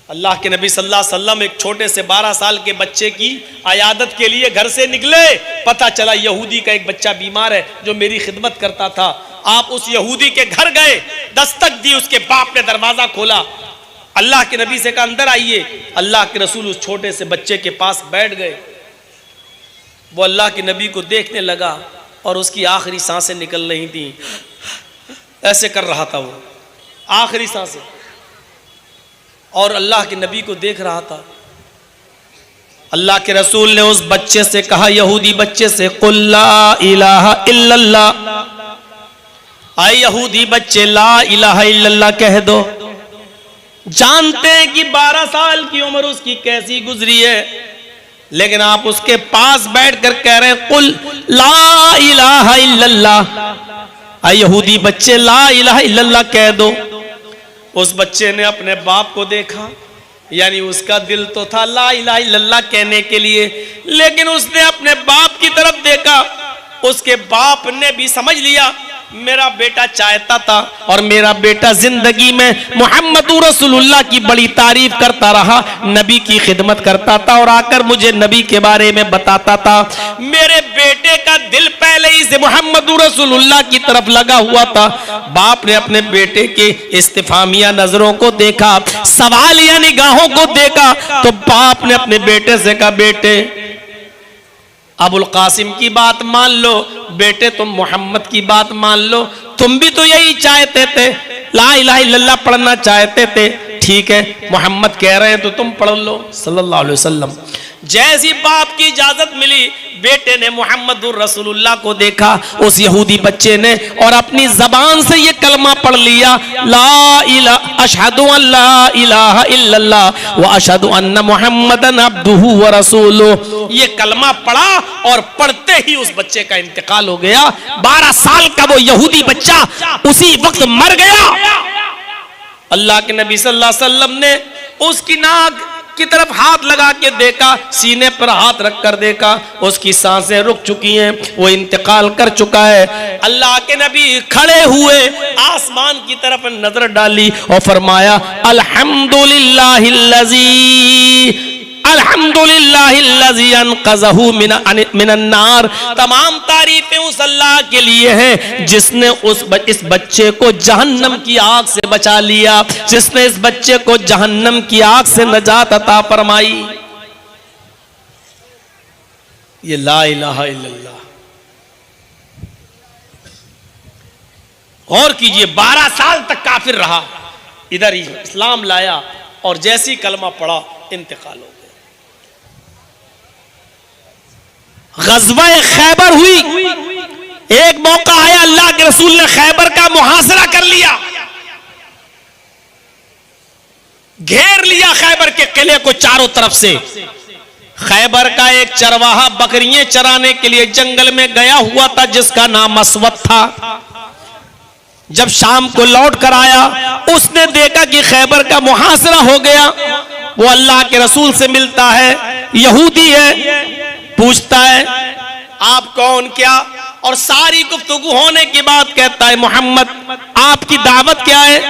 अल्लाह के नबी सल्लल्लाहु अलैहि वसल्लम एक छोटे से 12 साल के बच्चे की अयादत के लिए घर से निकले। पता चला यहूदी का एक बच्चा बीमार है जो मेरी खिदमत करता था। आप उस यहूदी के घर गए, दस्तक दी, उसके बाप ने दरवाजा खोला, अल्लाह के नबी से कहा अंदर आइए। अल्लाह के रसूल उस छोटे से बच्चे के पास बैठ गए। वो अल्लाह के नबी को देखने लगा और उसकी आखिरी सांसें निकल रही थी, ऐसे कर रहा था वो, आखिरी सांसें, और अल्लाह के नबी को देख रहा था। अल्लाह के रसूल ने उस बच्चे से कहा, यहूदी बच्चे से, कुल ला इलाहा इल्लल्लाह, आए यहूदी बच्चे ला इलाहा इल्लल्लाह कह दो। जानते हैं कि 12 साल की उम्र उसकी कैसी गुजरी है, लेकिन आप उसके पास बैठकर कह रहे हैं कुल ला इलाहा इल्लल्लाह, आए यहूदी बच्चे ला इलाहा इल्लल्लाह कह दो। उस बच्चे ने अपने बाप को देखा, यानी उसका दिल तो था ला इलाहा इल्लल्लाह कहने के लिए, लेकिन उसने अपने बाप की तरफ देखा। उसके बाप ने भी समझ लिया मेरा बेटा चाहता था और मेरा बेटा जिंदगी में मोहम्मद रसूलुल्लाह की बड़ी तारीफ करता रहा, नबी की खिदमत करता था और आकर मुझे नबी के बारे में बताता था। मेरे बेटे का दिल पहले ही से मोहम्मद रसूलुल्लाह की तरफ लगा हुआ था। बाप ने अपने बेटे के इस्तिफामिया नजरों को देखा, सवालिया निगाहों को देखा, तो बाप ने अपने बेटे से कहा, बेटे अबुल कासिम की बात मान लो, बेटे तुम मोहम्मद की बात मान लो, तुम भी तो यही चाहते थे, ला इलाहा इल्लल्लाह पढ़ना चाहते थे, ठीक है मोहम्मद कह रहे हैं तो तुम पढ़ लो सल्लल्लाहु अलैहि वसल्लम। जैसी बाप की इजाजत मिली, बेटे ने मोहम्मदुर रसूलुल्लाह को देखा, उस यहूदी बच्चे ने, और अपनी जबान से ये कलमा पढ़ लिया, ला इलाहा अशहदु अल्ला इलाहा इल्लल्लाह व अशहदु अन्ना मुहम्मदन अब्दुहु व रसूलुहु। ये कलमा पढ़ा और पढ़ते ही उस बच्चे का इंतकाल हो गया। 12 साल का वो यहूदी बच्चा उसी वक्त मर गया। अल्लाह के नबी सल्लल्लाहु अलैहि वसल्लम ने उसकी नाक की तरफ हाथ लगा के देखा, सीने पर हाथ रख कर देखा, उसकी सांसें रुक चुकी हैं, वो इंतकाल कर चुका है। अल्लाह के नबी खड़े हुए आसमान की तरफ नजर डाली और फरमाया, अल्हम्दुलिल्लाहिल्लज़ी अल्हम्दुलिल्लाहिल्लज़ी अनक़ज़हु मिनन नार। तमाम तारीफें उस अल्लाह के लिए हैं जिसने इस बच्चे को जहन्नम की आग से बचा लिया, जिसने इस बच्चे को जहन्नम की आग से नजात अता फरमाई। ये ला इलाहा इल्लल्लाह। और कीजिए, 12 साल तक काफिर रहा, इधर ही इस्लाम लाया और जैसी कलमा पढ़ा इंतकाल हो गया। ग़ज़वा-ए खैबर हुई, एक मौका आया, अल्लाह के रसूल ने खैबर का मुहासरा कर लिया, घेर लिया खैबर के किले को चारों तरफ से। खैबर का एक चरवाहा बकरियां चराने के लिए जंगल में गया हुआ था, जिसका नाम अस्वद था। जब शाम को लौट कर आया, उसने देखा कि खैबर का मुहासरा हो गया। वो अल्लाह के रसूल से मिलता है, यहूदी है, पूछता है आप कौन क्या, और सारी गुफ्तगू होने के बाद कहता है, मोहम्मद आपकी दावत क्या है?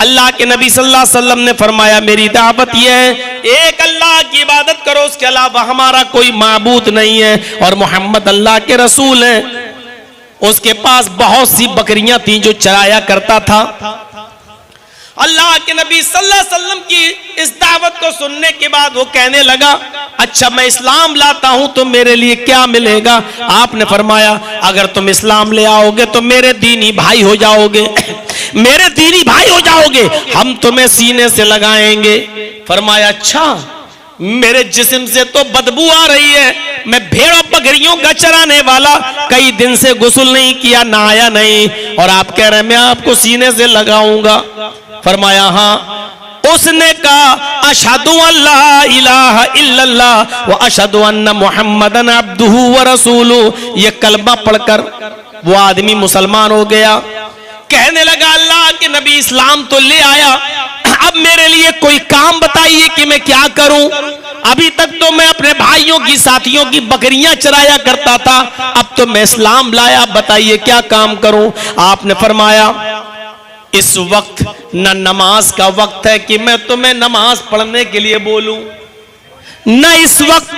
अल्लाह के नबी सल्लल्लाहु अलैहि वसल्लम ने फरमाया, मेरी दावत यह है, एक अल्लाह की इबादत करो, उसके अलावा हमारा कोई माबूद नहीं है, और मोहम्मद अल्लाह के रसूल हैं। उसके पास बहुत सी बकरियां थी जो चराया करता था। अल्लाह के नबी सल्लल्लाहु अलैहि वसल्लम की इस दावत को सुनने के बाद वो कहने लगा, अच्छा मैं इस्लाम लाता हूं तो मेरे लिए क्या मिलेगा? आपने फरमाया, अगर तुम इस्लाम ले आओगे तो मेरे दीनी भाई हो जाओगे, मेरे दीनी भाई हो जाओगे, हम तुम्हें सीने से लगाएंगे। फरमाया, अच्छा मेरे जिस्म से तो बदबू आ रही है, मैं भेड़ों बकरियों का चराने वाला, कई दिन से गुस्ल नहीं किया, नहाया नहीं, और आप कह रहे हैं मैं आपको सीने से लगाऊंगा। फरमाया हाँ। उसने कहा, अशहदु अल्ला इलाहा इल्लल्लाह व अशहदु अन्ना मुहम्मदन अब्दुहु व रसूलुहु। ये कलमा पढ़कर वो आदमी मुसलमान हो गया। कहने लगा, अल्लाह के नबी इस्लाम तो ले आया, अब मेरे लिए कोई काम बताइए कि मैं क्या करूं। अभी तक तो मैं अपने भाइयों की साथियों की बकरियां चराया करता था, अब तो मैं इस्लाम लाया, बताइए क्या काम करूं। आपने फरमाया, इस वक्त न नमाज का वक्त है कि मैं तुम्हें नमाज पढ़ने के लिए बोलूं, न इस वक्त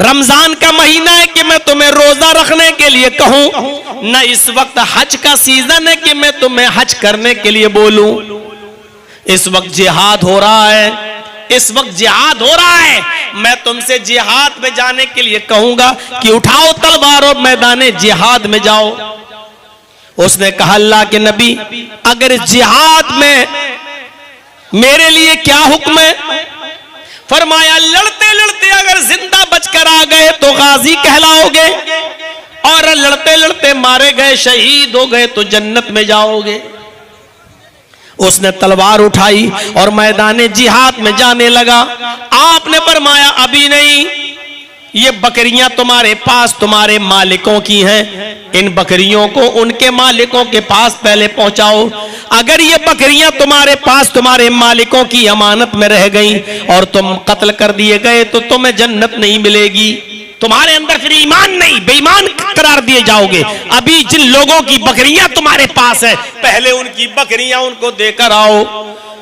रमजान का महीना है कि मैं तुम्हें रोजा रखने के लिए कहूं, न इस वक्त हज का सीजन है कि मैं तुम्हें हज करने के लिए बोलूं। इस वक्त जिहाद हो रहा है, इस वक्त जिहाद हो रहा है, मैं तुमसे जिहाद में जाने के लिए कहूंगा कि उठाओ तलवार और मैदान जिहाद में जाओ। उसने कहा, अल्लाह के नबी अगर जिहाद में मेरे लिए क्या हुक्म है? फरमाया, लड़ते लड़ते अगर जिंदा बचकर आ गए तो गाजी कहलाओगे, और लड़ते लड़ते मारे गए, शहीद हो गए तो जन्नत में जाओगे। उसने तलवार उठाई और मैदान जिहाद में जाने लगा। आपने फरमाया, अभी नहीं, ये बकरियां तुम्हारे पास तुम्हारे मालिकों की हैं, इन बकरियों को उनके मालिकों के पास पहले पहुंचाओ। अगर ये बकरियां तुम्हारे पास तुम्हारे मालिकों की अमानत में रह गई और तुम कत्ल कर दिए गए तो तुम्हें जन्नत नहीं मिलेगी, तुम्हारे अंदर फिर ईमान नहीं, बेईमान करार दिए जाओगे। अभी जिन लोगों की बकरियां तुम्हारे पास है, पहले उनकी बकरियां उनको देकर आओ।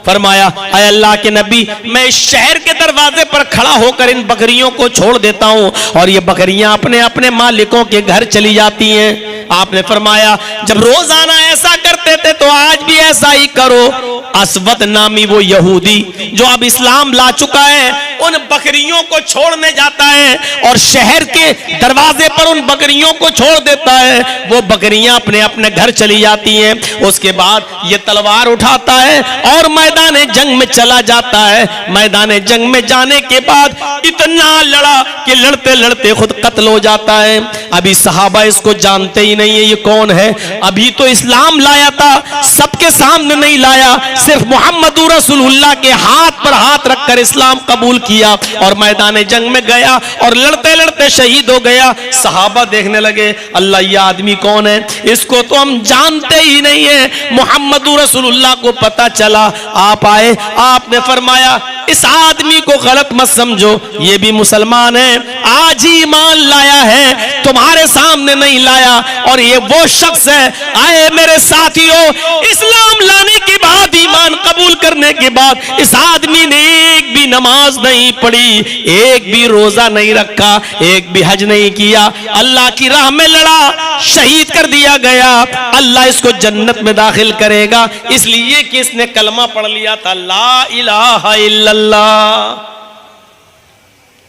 फरमाया, अय अल्लाह के नबी, मैं इस शहर के दरवाजे पर खड़ा होकर इन बकरियों को छोड़ देता हूं और ये बकरियां अपने अपने मालिकों के घर चली जाती हैं। आपने फरमाया, जब रोजाना ऐसा करते थे तो आज भी ऐसा ही करो। असवद नामी वो यहूदी जो अब इस्लाम ला चुका है, उन बकरियों को छोड़ने जाता है और शहर के दरवाजे पर उन बकरियों को छोड़ देता है। वो बकरियां अपने अपने घर चली जाती हैं। उसके बाद ये तलवार उठाता है और मैदान जंग में चला जाता है। मैदान जंग में जाने के बाद इतना लड़ा कि लड़ते लड़ते खुद कत्ल हो जाता है। अभी सहाबा इसको जानते ही नहीं है ये कौन है। अभी तो इस्लाम लाया था, सबके सामने नहीं लाया, सिर्फ मोहम्मद रसूलुल्लाह के हाथ पर हाथ रखकर इस्लाम कबूल किया और मैदान जंग में गया और लड़ते लड़ते शहीद हो गया। सहाबा देखने लगे, अल्लाह ये आदमी कौन है, इसको तो हम जानते ही नहीं है। मोहम्मद रसूलुल्लाह को पता चला, आप आए, आपने फरमाया इस आदमी को गलत मत समझो, ये भी मुसलमान है, आज ही ईमान लाया है, तुम्हारे सामने नहीं लाया। और ये वो शख्स है, आए मेरे साथियों, इस्लाम लाने के बाद, ईमान कबूल करने के बाद इस आदमी ने एक भी नमाज नहीं पढ़ी, एक भी रोजा नहीं रखा, एक भी हज नहीं किया, अल्लाह की राह में लड़ा, शहीद कर दिया गया। अल्लाह इसको जन्नत में दाखिल करेगा इसलिए कि इसने कलमा पढ़ लिया था, ला इलाहा इल्लल्लाह।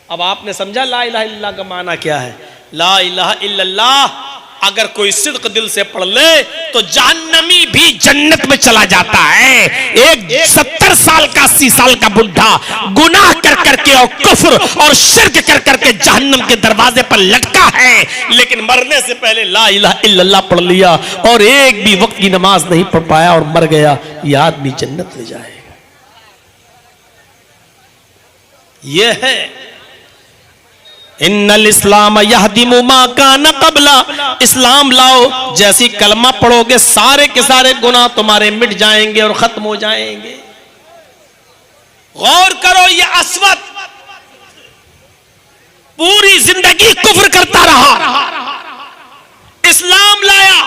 अब आपने समझा ला इलाहा इल्लल्लाह का माना क्या है। ला इलाहा इल्लल्लाह अगर कोई सिद्क दिल से पढ़ ले तो जहन्नमी भी जन्नत में चला जाता है। एक 70 साल का 80 साल का बुढ़ा गुनाह कर करके और कुफ्र और शिर्क कर करके जहन्नम के दरवाजे पर लटका है, लेकिन मरने से पहले ला इलाहा इल्लल्लाह पढ़ लिया और एक भी वक्त की नमाज नहीं पढ़ पाया और मर गया, यह आदमी जन्नत में जाएगा। यह है इन्नल इस्लाम यहदिमु मा काना क़ब्ला। इस्लाम लाओ, जैसी कलमा पढ़ोगे सारे के सारे गुनाह तुम्हारे मिट जाएंगे और खत्म हो जाएंगे। गौर करो, ये असवद पूरी जिंदगी कुफ्र करता रहा, इस्लाम लाया,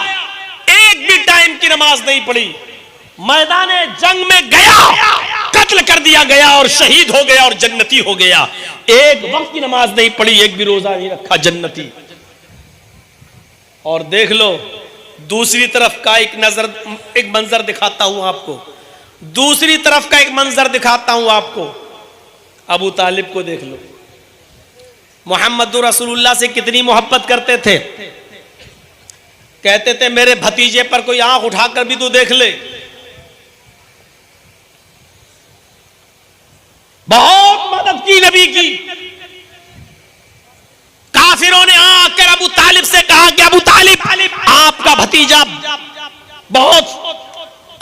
एक भी टाइम की नमाज नहीं पढ़ी, मैदान जंग में गया, कत्ल कर दिया गया और शहीद हो गया और जन्नती हो गया। एक वक्त की नमाज नहीं पढ़ी, एक भी रोजा नहीं रखा, जन्नती। और देख लो दूसरी तरफ का एक मंजर दिखाता हूं आपको, दूसरी तरफ का एक मंजर दिखाता हूं आपको। अबू तालिब को देख लो, मोहम्मद रसूलुल्लाह से कितनी मोहब्बत करते थे। कहते थे मेरे भतीजे पर कोई आंख उठाकर भी तू देख ले। बहुत मदद की नबी की। काफिरों ने आकर अबू तालिब से कहा कि अबू तालिब, आपका भतीजा बहुत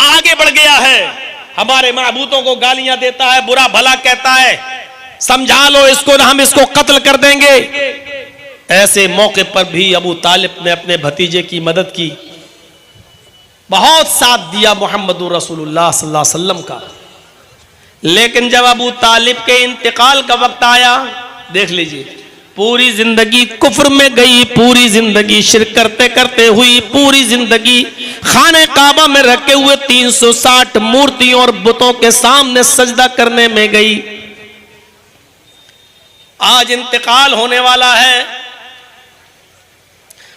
आगे बढ़ गया है, हमारे महबूतों को गालियां देता है, बुरा भला कहता है, समझा लो इसको ना, हम इसको कत्ल कर देंगे। ऐसे मौके पर भी अबू तालिब ने अपने भतीजे की मदद की, बहुत साथ दिया मोहम्मद रसूलुल्लाह सल्लल्लाहु अलैहि वसल्लम का। लेकिन जब अबू तालिब के इंतकाल का वक्त आया, देख लीजिए, पूरी जिंदगी कुफ्र में गई, पूरी जिंदगी शिर्क करते करते हुई, पूरी जिंदगी खाने काबा में रखे हुए 360 मूर्तियों और बुतों के सामने सजदा करने में गई। आज इंतकाल होने वाला है।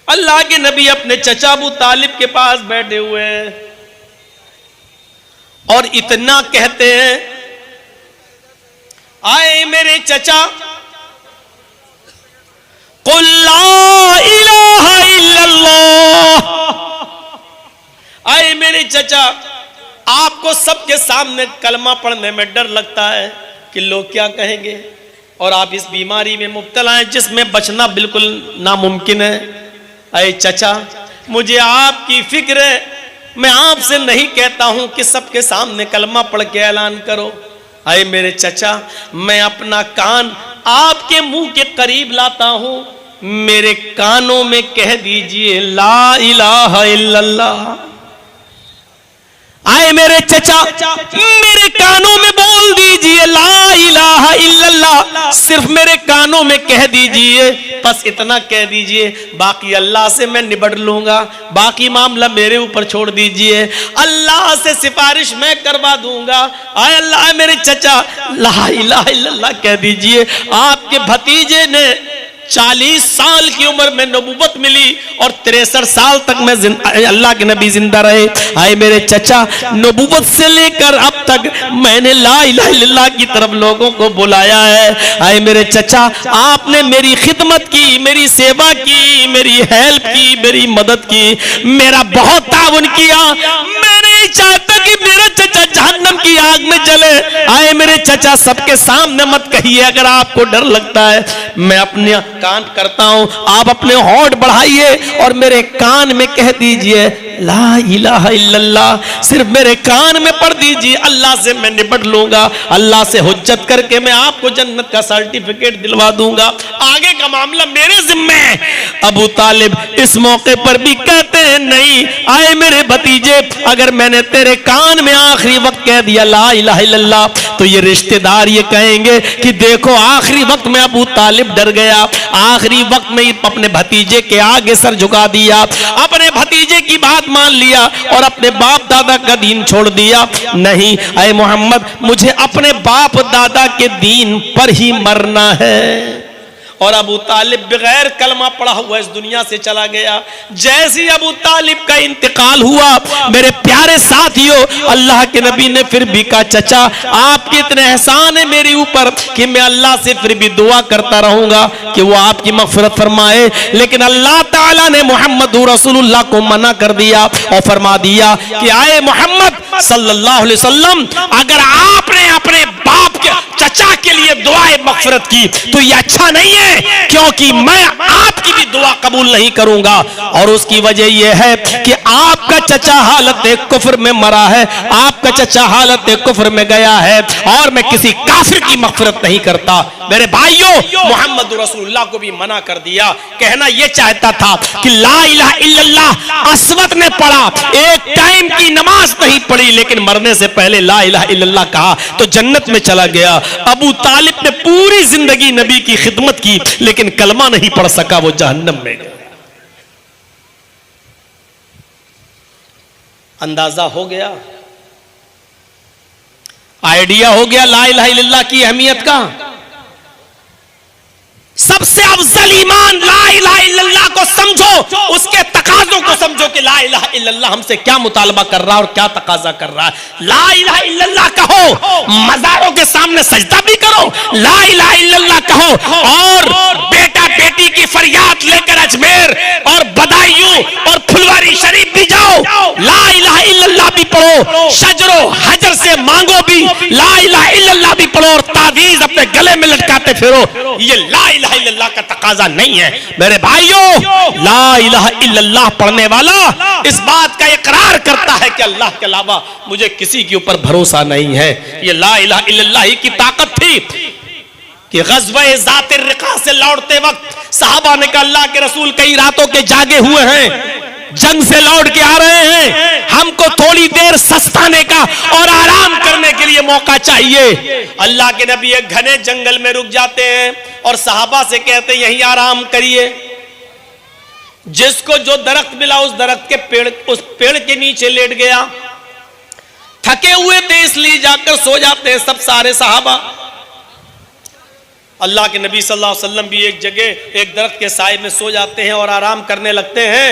अल्लाह के नबी अपने चचा अबू तालिब के पास बैठे हुए हैं और इतना कहते हैं, आए मेरे चचा, कुल ला इलाहा इल्लल्लाह। आए मेरे चचा, आपको सबके सामने कलमा पढ़ने में डर लगता है कि लोग क्या कहेंगे, और आप इस बीमारी में मुब्तला हैं जिसमें बचना बिल्कुल नामुमकिन है। अरे चचा, मुझे आपकी फिक्र है, मैं आपसे नहीं कहता हूं कि सबके सामने कलमा पढ़ के ऐलान करो। अरे मेरे चचा, मैं अपना कान आपके मुंह के करीब लाता हूं, मेरे कानों में कह दीजिए ला इलाहा इल्लल्लाह। आए मेरे चचा, मेरे कानों में बोल दीजिए ला इलाहा इल्लल्लाह, सिर्फ मेरे कानों में कह दीजिए, बस इतना कह दीजिए, बाकी अल्लाह से मैं निबट लूंगा, बाकी मामला मेरे ऊपर छोड़ दीजिए, अल्लाह से सिफारिश मैं करवा दूंगा। आए अल्लाह, मेरे चचा ला इलाहा इल्लल्लाह कह दीजिए। आपके भतीजे ने 40 साल की उम्र में नबूवत मिली और 63 साल तक मैं अल्लाह के नबी जिंदा रहे। आए मेरे चचा, नबूवत से लेकर अब तक मैंने ला इलाहा इल्लल्लाह की तरफ लोगों को बुलाया है। आए मेरे चचा, आपने मेरी खिदमत की, मेरी सेवा की, मेरी हेल्प की, मेरी मदद की, मेरा बहुत ताउन किया। मैं नहीं चाहता कि मेरा चचा जहन्नम की आग में जले। आए मेरे चचा, सबके सामने मत कहिए, अगर आपको डर लगता है। मैं अपने कान करता हूं, आप अपने होंठ बढ़ाइए और मेरे कान में कह दीजिए ला इलाहा इल्लल्लाह। सिर्फ मेरे कान में पढ़ दीजिए, अल्लाह से मैं निपट लूंगा। अल्लाह से हुज्जत करके मैं आपको जन्नत का सर्टिफिकेट दिलवा दूंगा। आगे का मामला मेरे जिम्मे है। अबू तालिब इस मौके पर भी कहते हैं नहीं। आए मेरे भतीजे, अगर मैंने तेरे कान में आखिरी वक्त कह दिया ला इलाहा इल्लल्लाह, तो ये रिश्तेदार ये कहेंगे कि देखो आखिरी वक्त में अबू तालिब डर गया, आखिरी वक्त में अपने भतीजे के आगे सर झुका दिया, अपने भतीजे की बात मान लिया और अपने बाप दादा का दीन छोड़ दिया। नहीं, ऐ मोहम्मद, मुझे अपने बाप दादा के दीन पर ही मरना है। और अबू तालिब बगैर कलमा पढ़ा हुआ इस दुनिया से चला गया। जैसे ही अबू तालिब का इंतकाल हुआ, मेरे प्यारे साथियों, अल्लाह के नबी ने फिर भी कहा चचा, आपके इतने एहसान है मेरे ऊपर कि मैं अल्लाह से फिर भी दुआ करता रहूंगा कि वो आपकी मग़फ़िरत फरमाए। लेकिन अल्लाह ताला ने मोहम्मद रसूलुल्लाह को मना कर दिया और फरमा दिया कि आए मोहम्मद सल्लल्लाहु अलैहि वसल्लम, अगर आपने अपने बाप के चचा के लिए दुआए मग़फ़िरत की तो ये अच्छा नहीं है, क्योंकि मैं आपकी भी दुआ कबूल नहीं करूंगा। और उसकी वजह यह है कि आपका चचा हालत कुफ्र में मरा है, आपका चचा हालत कुफ्र में गया है, और मैं किसी काफिर की मग़फ़िरत नहीं करता। मेरे भाइयों, मोहम्मद रसूलुल्लाह को भी मना कर दिया। कहना यह चाहता था कि ला इलाहा इल्लल्लाह अस्वद ने पढ़ा, एक टाइम की नमाज नहीं पढ़ी, लेकिन मरने से पहले ला इलाहा इल्लल्लाह कहा तो जन्नत में चला गया। अबू तालिब ने पूरी जिंदगी नबी की खिदमत की, लेकिन कलमा नहीं पढ़ सका, वो जहन्नम में गया। अंदाजा हो गया, आइडिया हो गया ला इलाहा इल्लल्लाह की अहमियत का। सबसे अफजल ईमान ला इलाहा इल्लल्लाह को समझो, उसके तकाजों को समझो कि ला इलाहा इल्लल्लाह हमसे क्या मुतालबा कर रहा है और क्या तकाजा कर रहा है। ला इलाहा इल्लल्लाह कहो, मज़ारों के सामने सजदा भी करो, ला इलाहा इल्लल्लाह कहो, और बेटा बेटी की फरियाद लेकर अजमेर और बदायूं और फुलवारी शरीफ भी जाओ, ला इलाहा इल्लल्लाह भी पढ़ो, शजरो हजर से मांगो भी, ला इलाहा इल्लल्लाह भी पढ़ो, और तावीज़ अपने गले में लटकाते फिरो। ये ला इलाहा इल्लल्लाह का तकाजा नहीं है। मेरे भाइयों, ला इलाहा इल्लल्लाह पढ़ने वाला इस बात का इकरार करता है कि अल्लाह के अलावा मुझे किसी के ऊपर भरोसा नहीं है। ये ला इलाहा इल्लल्लाह ही की ताकत थी कि ग़ज़वा ज़ातिर रिक़ा से लौटते वक्त सहाबा ने कहा अल्लाह के रसूल कई रातों के जागे हुए हैं, जंग से लौट के आ रहे हैं, हमको थोड़ी देर सस्ताने का और आराम करने के लिए मौका चाहिए। अल्लाह के नबी एक घने जंगल में रुक जाते हैं और सहाबा से कहते हैं यहीं आराम करिए। जिसको जो दरख्त मिला उस दरख्त के पेड़, उस पेड़ के नीचे लेट गया। थके हुए थे इसलिए जाकर सो जाते हैं सब सारे सहाबा। अल्लाह के नबी सल्लल्लाहु अलैहि वसल्लम भी एक जगह एक दरख्त के साए में सो जाते हैं और आराम करने लगते हैं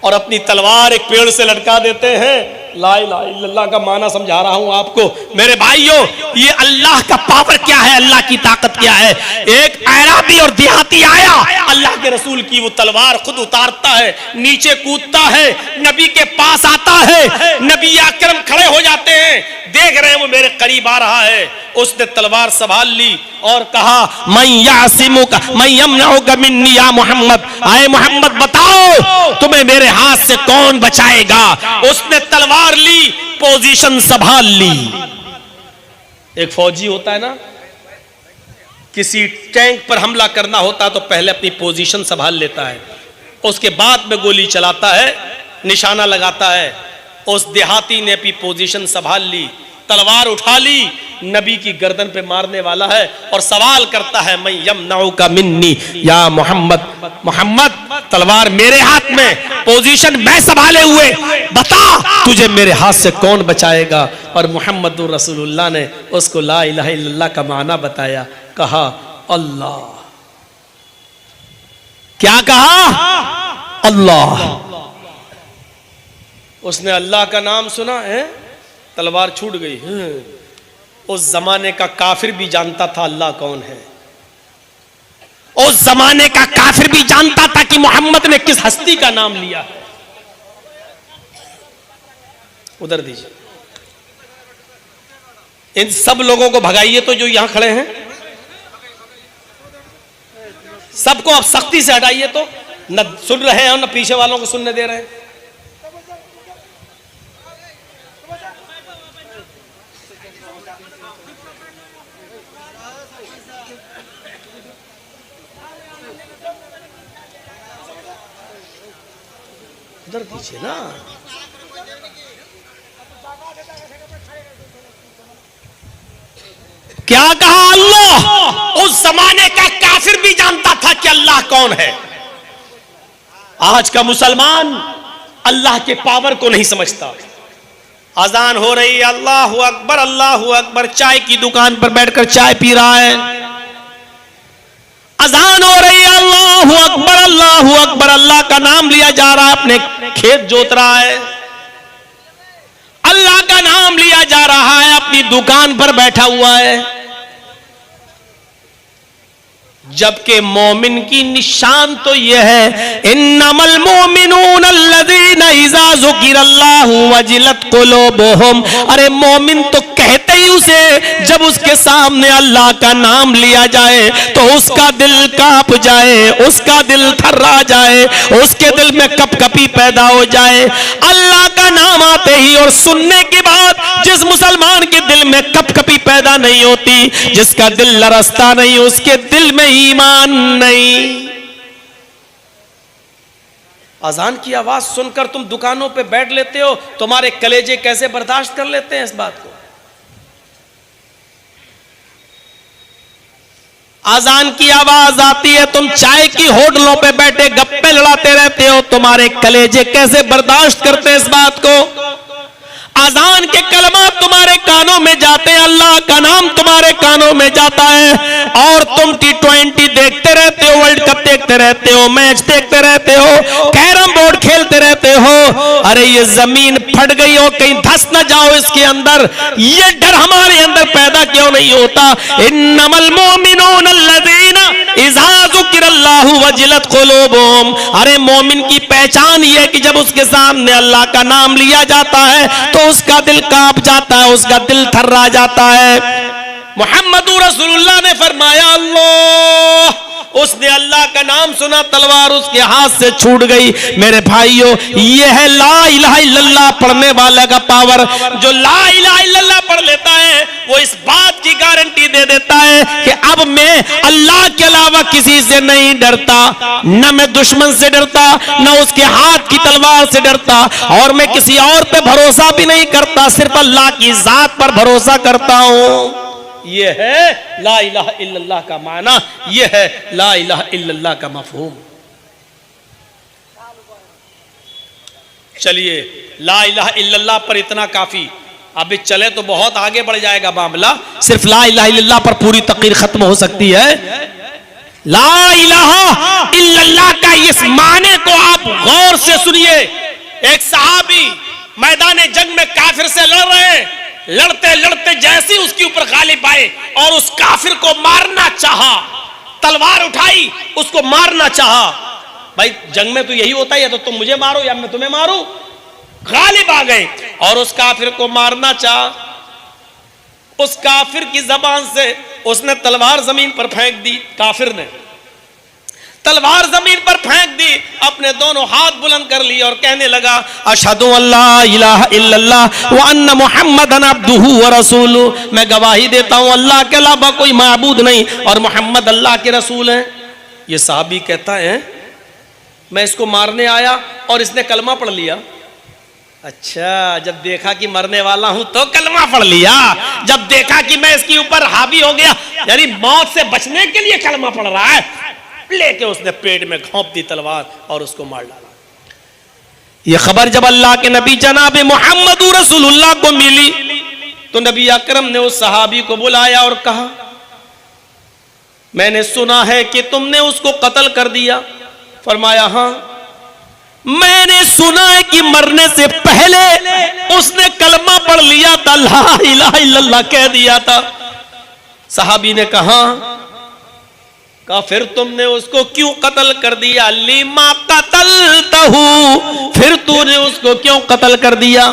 और अपनी तलवार एक पेड़ से लटका देते हैं। ला इलाहा इल्लल्लाह का माना समझा रहा हूं आपको। मेरे भाइयों, ये अल्लाह का पावर क्या है, अल्लाह की ताकत क्या है। एक अराबी और देहाती आया, अल्लाह के रसूल की वो तलवार खुद उतारता है, नीचे कूदता है, नबी के पास आता है, नबी अकरम खड़े हो जाते हैं, देख रहे हैं वो मेरे करीब आ रहा है। उसने तलवार संभाल ली और कहा मैं यासिमुका मैं यमनउका मिन्नी या मोहम्मद, आए मोहम्मद बताओ तुम्हें मेरे हाथ से कौन बचाएगा। उसने तलवार ली, पोजीशन संभाल ली। एक फौजी होता है ना, किसी टैंक पर हमला करना होता तो पहले अपनी पोजीशन संभाल लेता है, उसके बाद में गोली चलाता है, निशाना लगाता है। उस देहाती ने अपनी पोजीशन संभाल ली, तलवार उठा ली, नबी की गर्दन पे मारने वाला है और सवाल करता है मैं यमनउका मिन्नी या मोहम्मद, मोहम्मद तलवार मेरे हाथ में, पोजीशन मैं संभाले हुए, बता तुझे मेरे हाथ से कौन बचाएगा। और मोहम्मद रसूलुल्लाह ने उसको ला इलाहा इल्लल्लाह का माना बताया, कहा अल्लाह। क्या कहा? अल्लाह। उसने अल्लाह का नाम सुना है, तलवार छूट गई। उस जमाने का काफिर भी जानता था अल्लाह कौन है। उस जमाने का काफिर भी जानता था कि मोहम्मद ने किस हस्ती का नाम लिया है। उधर दीजिए, इन सब लोगों को भगाइए तो जो यहां खड़े हैं, सबको आप सख्ती से हटाइए। तो न सुन रहे हैं और न पीछे वालों को सुनने दे रहे हैं। उधर दीजिए ना। क्या कहा? अल्लाह। उस जमाने का काफिर भी जानता था कि अल्लाह कौन है। आज का मुसलमान अल्लाह के पावर को नहीं समझता। अजान हो रही है, अल्लाहु अकबर अल्लाहु अकबर, चाय की दुकान पर बैठकर चाय पी रहा है। अजान हो रही है, अल्लाहु अकबर अल्लाहु अकबर, अल्लाह का नाम लिया जा रहा है, अपने खेत जोत रहा है। अल्लाह का नाम लिया जा रहा है, अपनी दुकान पर बैठा हुआ है। जबकि मोमिन की निशान तो यह है, इन्नमल मोमिनून अल्लज़ीना इज़ा ज़ुकिरल्लाहु वजिलत क़ुलूबुहुम। अरे मोमिन तो कहते ही उसे, जब उसके सामने अल्लाह का नाम लिया जाए तो उसका दिल कांप जाए, उसका दिल थर्रा जाए, उसके दिल में कपकपी पैदा हो जाए। अल्लाह का नाम आते ही और सुनने के बाद जिस मुसलमान के दिल में कपकपी पैदा नहीं होती, जिसका दिल लरसता नहीं, उसके दिल में ईमान नहीं। अजान की आवाज सुनकर तुम दुकानों पे बैठ लेते हो, तुम्हारे कलेजे कैसे बर्दाश्त कर लेते हैं इस बात को? अजान की आवाज आती है, तुम चाय की होटलों पे बैठे गप्पे लड़ाते रहते हो, तुम्हारे कलेजे कैसे बर्दाश्त करते हैं इस बात को? अजान के कलमा तुम्हारे कानों में जाते हैं, अल्लाह का नाम तुम्हारे कानों में जाता है, और तुम T20 देखते रहते हो, वर्ल्ड कप देखते रहते हो, मैच देखते रहते हो, कैरम बोर्ड खेलते रहते हो। अरे ये जमीन फट गई हो, कहीं धंस न जाओ इसके अंदर, ये डर हमारे अंदर पैदा क्यों नहीं होता? इन्नमल मोमिनून अल्लज़ीना इज़ा ज़ुकिरल्लाहु वजिलत क़ुलूबुहुम। अरे मोमिन की पहचान ये है कि जब उसके सामने अल्लाह का नाम लिया जाता है तो उसका दिल कांप जाता है, उसका दिल थर्रा जाता है। मुहम्मदुर रसूलुल्लाह ने फरमाया, अल्लाह। उसने अल्लाह का नाम सुना, तलवार उसके हाथ से छूट गई। मेरे भाइयों, ये है ला इलाहा इल्लल्लाह पढ़ने वाले का पावर। जो ला इलाहा इल्लल्लाह पढ़ लेता है वो इस बात की गारंटी दे देता है कि अब मैं अल्लाह के अलावा किसी से नहीं डरता, न मैं दुश्मन से डरता, न उसके हाथ की तलवार से डरता, और मैं किसी और पे भरोसा भी नहीं करता, सिर्फ अल्लाह की जात पर भरोसा करता हूं। ये है ला इलाहा इल्लल्लाह का माना, ये है ला इलाहा इल्लल्लाह का मफहूम। चलिए, ला इलाहा इल्लल्लाह पर इतना काफी। अभी चले तो बहुत आगे बढ़ जाएगा मामला, सिर्फ ला इलाहा इल्लल्लाह पर पूरी तकरीर खत्म हो सकती है। ला इलाहा इल्लल्लाह का इस माने को आप गौर से सुनिए। एक सहाबी मैदान जंग में काफिर से लड़ रहे हैं, लड़ते लड़ते जैसे उसके ऊपर गालिब आए और उस काफिर को मारना चाहा, तलवार उठाई, उसको मारना चाहा। भाई जंग में तो यही होता है, या तो तुम मुझे मारो या मैं तुम्हें मारूं। गालिब आ गए और उस काफिर को मारना चाहा। उस काफिर की जबान से उसने तलवार जमीन पर फेंक दी। काफिर ने तलवार जमीन पर फेंक दी, अपने दोनों हाथ बुलंद कर लिए और कहने लगा, अशहदु अल्ला इलाहा इल्लल्लाह व अन्ना मुहम्मदन अब्दुहु व रसूलुहु। मैं गवाही देता हूं अल्लाह के अलावा कोई माबूद नहीं और मोहम्मद अल्लाह के रसूल हैं। ये साहबी कहता है, मैं इसको मारने आया और इसने कलमा पढ़ लिया। अच्छा, जब देखा कि मरने वाला हूं तो कलमा पढ़ लिया, जब देखा कि मैं इसके ऊपर हावी हो गया, यानी मौत से बचने के लिए कलमा पढ़ रहा है, लेके उसने पेट में घोंप दी तलवार और उसको मार डाला। यह खबर जब अल्लाह के नबी जनाब मोहम्मद रसूलुल्लाह को मिली तो नबी अकरम ने उस सहाबी को बुलाया और कहा, मैंने सुना है कि तुमने उसको कत्ल कर दिया। फरमाया हाँ, मैंने सुना है कि मरने से पहले उसने कलमा पढ़ लिया था, ला इलाहा इल्लल्लाह कह दिया था। सहाबी ने कहा फिर तुमने उसको क्यों कत्ल कर दिया? लिमा कतलतहू, फिर तूने उसको क्यों कत्ल कर दिया?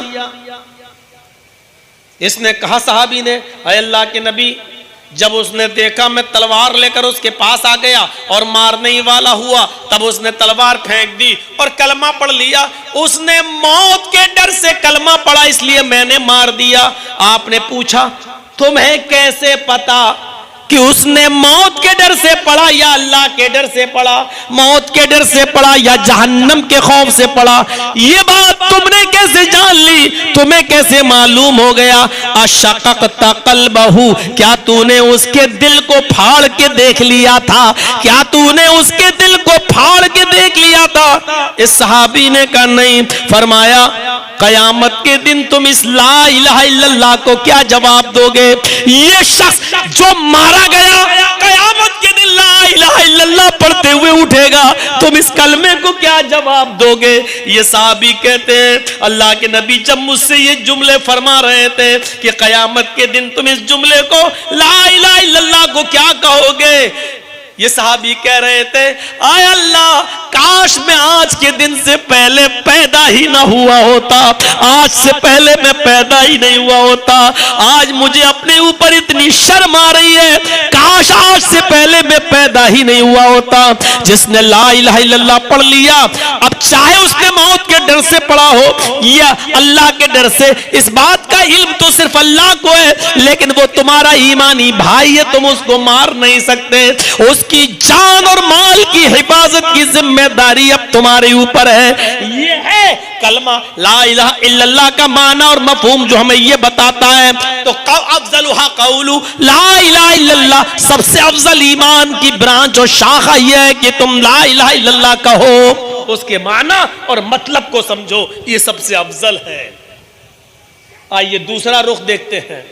इसने कहा, सहाबी ने, अय अल्लाह के नबी, जब उसने देखा मैं तलवार लेकर उसके पास आ गया और मारने ही वाला हुआ, तब उसने तलवार फेंक दी और कलमा पढ़ लिया। उसने मौत के डर से कलमा पढ़ा, इसलिए मैंने मार दिया। आपने पूछा, तुम्हें कैसे पता कि उसने मौत के डर से पढ़ा या अल्लाह के डर से पढ़ा? मौत के डर से पढ़ा या जहन्नम के खौफ से पढ़ा? ये बात तुमने कैसे जान ली? तुम्हें कैसे मालूम हो गया? अशक़क़्ता क़ल्बहू, क्या तूने उसके दिल को फाड़ के देख लिया था? क्या तूने उसके दिल को फाड़ के देख लिया था? इस सहाबी ने कहा नहीं। फरमाया, कयामत के दिन तुम इस ला इलाहा इल्लल्लाह को क्या जवाब दोगे? ये शख्स जो मारा गया कयामत के दिन ला इलाहा इल्लल्लाह पढ़ते हुए उठेगा, तुम इस कलमे को क्या जवाब दोगे? ये सहाबी कहते हैं, अल्लाह के नबी जब मुझसे ये जुमले फरमा रहे थे कि कयामत के दिन तुम इस जुमले को ला इलाहा इल्लल्लाह को क्या कहोगे, ये सहाबी कह रहे थे, आय अल्लाह, काश मैं आज के दिन से पहले पैदा ही ना हुआ होता, आज से पहले मैं पैदा ही नहीं हुआ होता। आज मुझे अपने ऊपर इतनी शर्म आ रही है, काश आज से पहले मैं पैदा ही नहीं हुआ होता। जिसने ला इलाहा इल्लल्लाह पढ़ लिया, अब चाहे उसने मौत के डर से पढ़ा हो या अल्लाह के डर से, इस बात का इल्म तो सिर्फ अल्लाह को है, लेकिन वो तुम्हारा ईमानी भाई है, तुम उसको मार नहीं सकते। उसकी जान और माल की हिफाजत की जिम्मेदारी अब तुम्हारे ऊपर है। ये है कलमा ला इलाहा इल्लल्लाह का माना और मफहूम जो हमें ये बताता है। तो अफजलुहा कौलु ला इलाहा इल्लल्लाह, सबसे अफजल ईमान की ब्रांच और शाखा यह है कि तुम ला इलाहा इल्लल्लाह कहो, उसके माना और मतलब को समझो, ये सबसे अफजल है। आइए दूसरा रुख देखते हैं।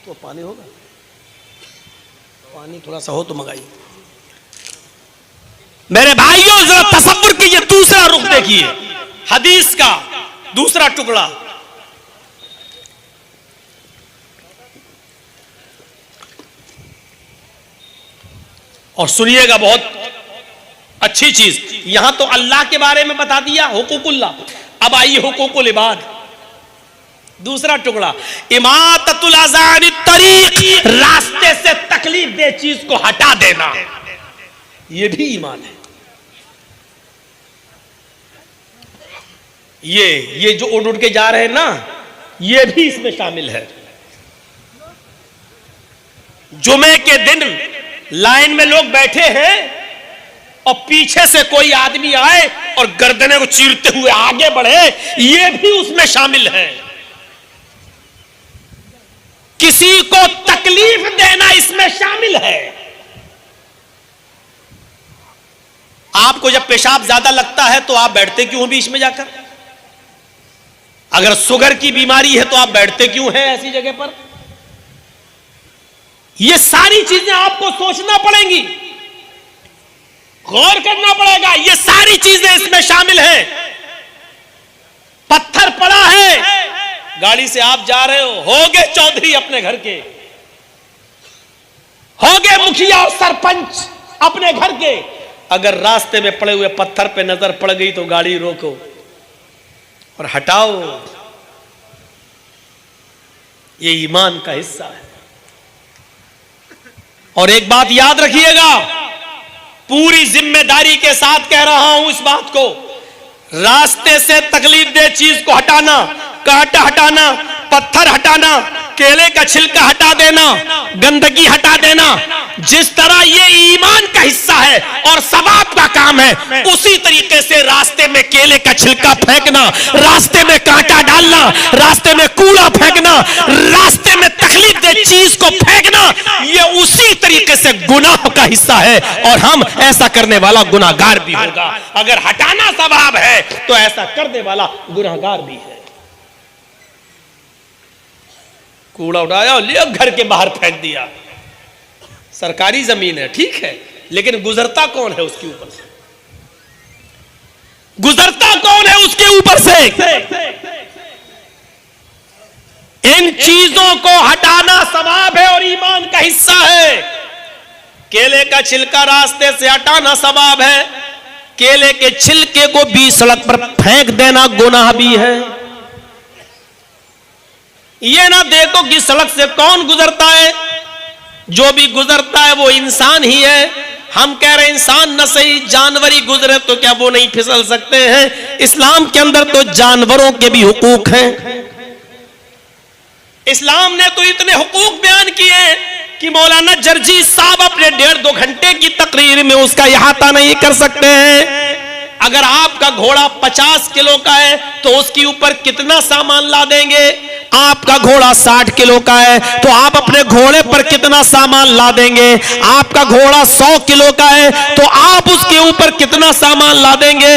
तो पानी होगा, पानी थोड़ा सा हो तो मंगाइए। मेरे भाइयों जरा तसव्वुर कीजिए, दूसरा रुख देखिए, हदीस का दूसरा टुकड़ा। और सुनिएगा बहुत अच्छी चीज, यहां तो अल्लाह के बारे में बता दिया, हुकूकुल्लाह। अब आइए हुकूकुल इबाद, दूसरा टुकड़ा, इमाततुल अज़ानित तरीक, रास्ते से तकलीफ दे चीज को हटा देना, यह भी ईमान है। ये जो उड़ उड़ के जा रहे हैं ना, ये भी इसमें शामिल है। जुमे के दिन लाइन में लोग बैठे हैं और पीछे से कोई आदमी आए और गर्दने को चीरते हुए आगे बढ़े, ये भी उसमें शामिल है। किसी को तकलीफ देना इसमें शामिल है। आपको जब पेशाब ज्यादा लगता है तो आप बैठते क्यों हैं बीच में जाकर? अगर शुगर की बीमारी है तो आप बैठते क्यों हैं ऐसी जगह पर? ये सारी चीजें आपको सोचना पड़ेंगी, गौर करना पड़ेगा। ये सारी चीजें इसमें शामिल हैं। पत्थर पड़ा है, गाड़ी से आप जा रहे हो गए चौधरी अपने घर के, हो गए मुखिया और सरपंच अपने घर के, अगर रास्ते में पड़े हुए पत्थर पे नजर पड़ गई तो गाड़ी रोको और हटाओ। ये ईमान का हिस्सा है। और एक बात याद रखिएगा, पूरी जिम्मेदारी के साथ कह रहा हूं इस बात को, रास्ते से तकलीफ दे चीज को हटाना, कांटा हटाना, पत्थर हटाना, केले का छिलका हटा देना, गंदगी हटा देना, जिस तरह ये ईमान का हिस्सा है और सवाब का काम है, उसी तरीके से रास्ते में केले का छिलका फेंकना, रास्ते में कांटा डालना, रास्ते में कूड़ा फेंकना, रास्ते में तकलीफ दे चीज को फेंकना, ये उसी तरीके से गुनाह का हिस्सा है। और हम ऐसा करने वाला गुनाहगार भी होगा। अगर हटाना सवाब है तो ऐसा करने वाला गुनाहगार भी है। कूड़ा उठाया और ले घर के बाहर फेंक दिया, सरकारी जमीन है ठीक है, लेकिन गुजरता कौन है उसके ऊपर से? गुजरता कौन है उसके ऊपर से। इन चीजों को हटाना सवाब है और ईमान का हिस्सा है। केले का छिलका रास्ते से हटाना सवाब है, केले के छिलके को भी सड़क पर फेंक देना गुनाह भी है। ये ना देखो कि सड़क से कौन गुजरता है, जो भी गुजरता है वो इंसान ही है। हम कह रहे हैं इंसान न सही जानवर ही गुजरे तो क्या वो नहीं फिसल सकते हैं? इस्लाम के अंदर तो जानवरों के भी हुकूक हैं। इस्लाम ने तो इतने हुकूक बयान किए कि मौलाना जर्जी साहब अपने 1.5-2 घंटे की तकरीर में उसका इहाता नहीं कर सकते हैं। अगर आपका घोड़ा 50 किलो का है तो उसके ऊपर कितना सामान ला देंगे? आपका घोड़ा 60 किलो का है तो आप अपने घोड़े पर कितना सामान ला देंगे? आपका घोड़ा 100 किलो का है तो आप उसके ऊपर कितना सामान ला देंगे?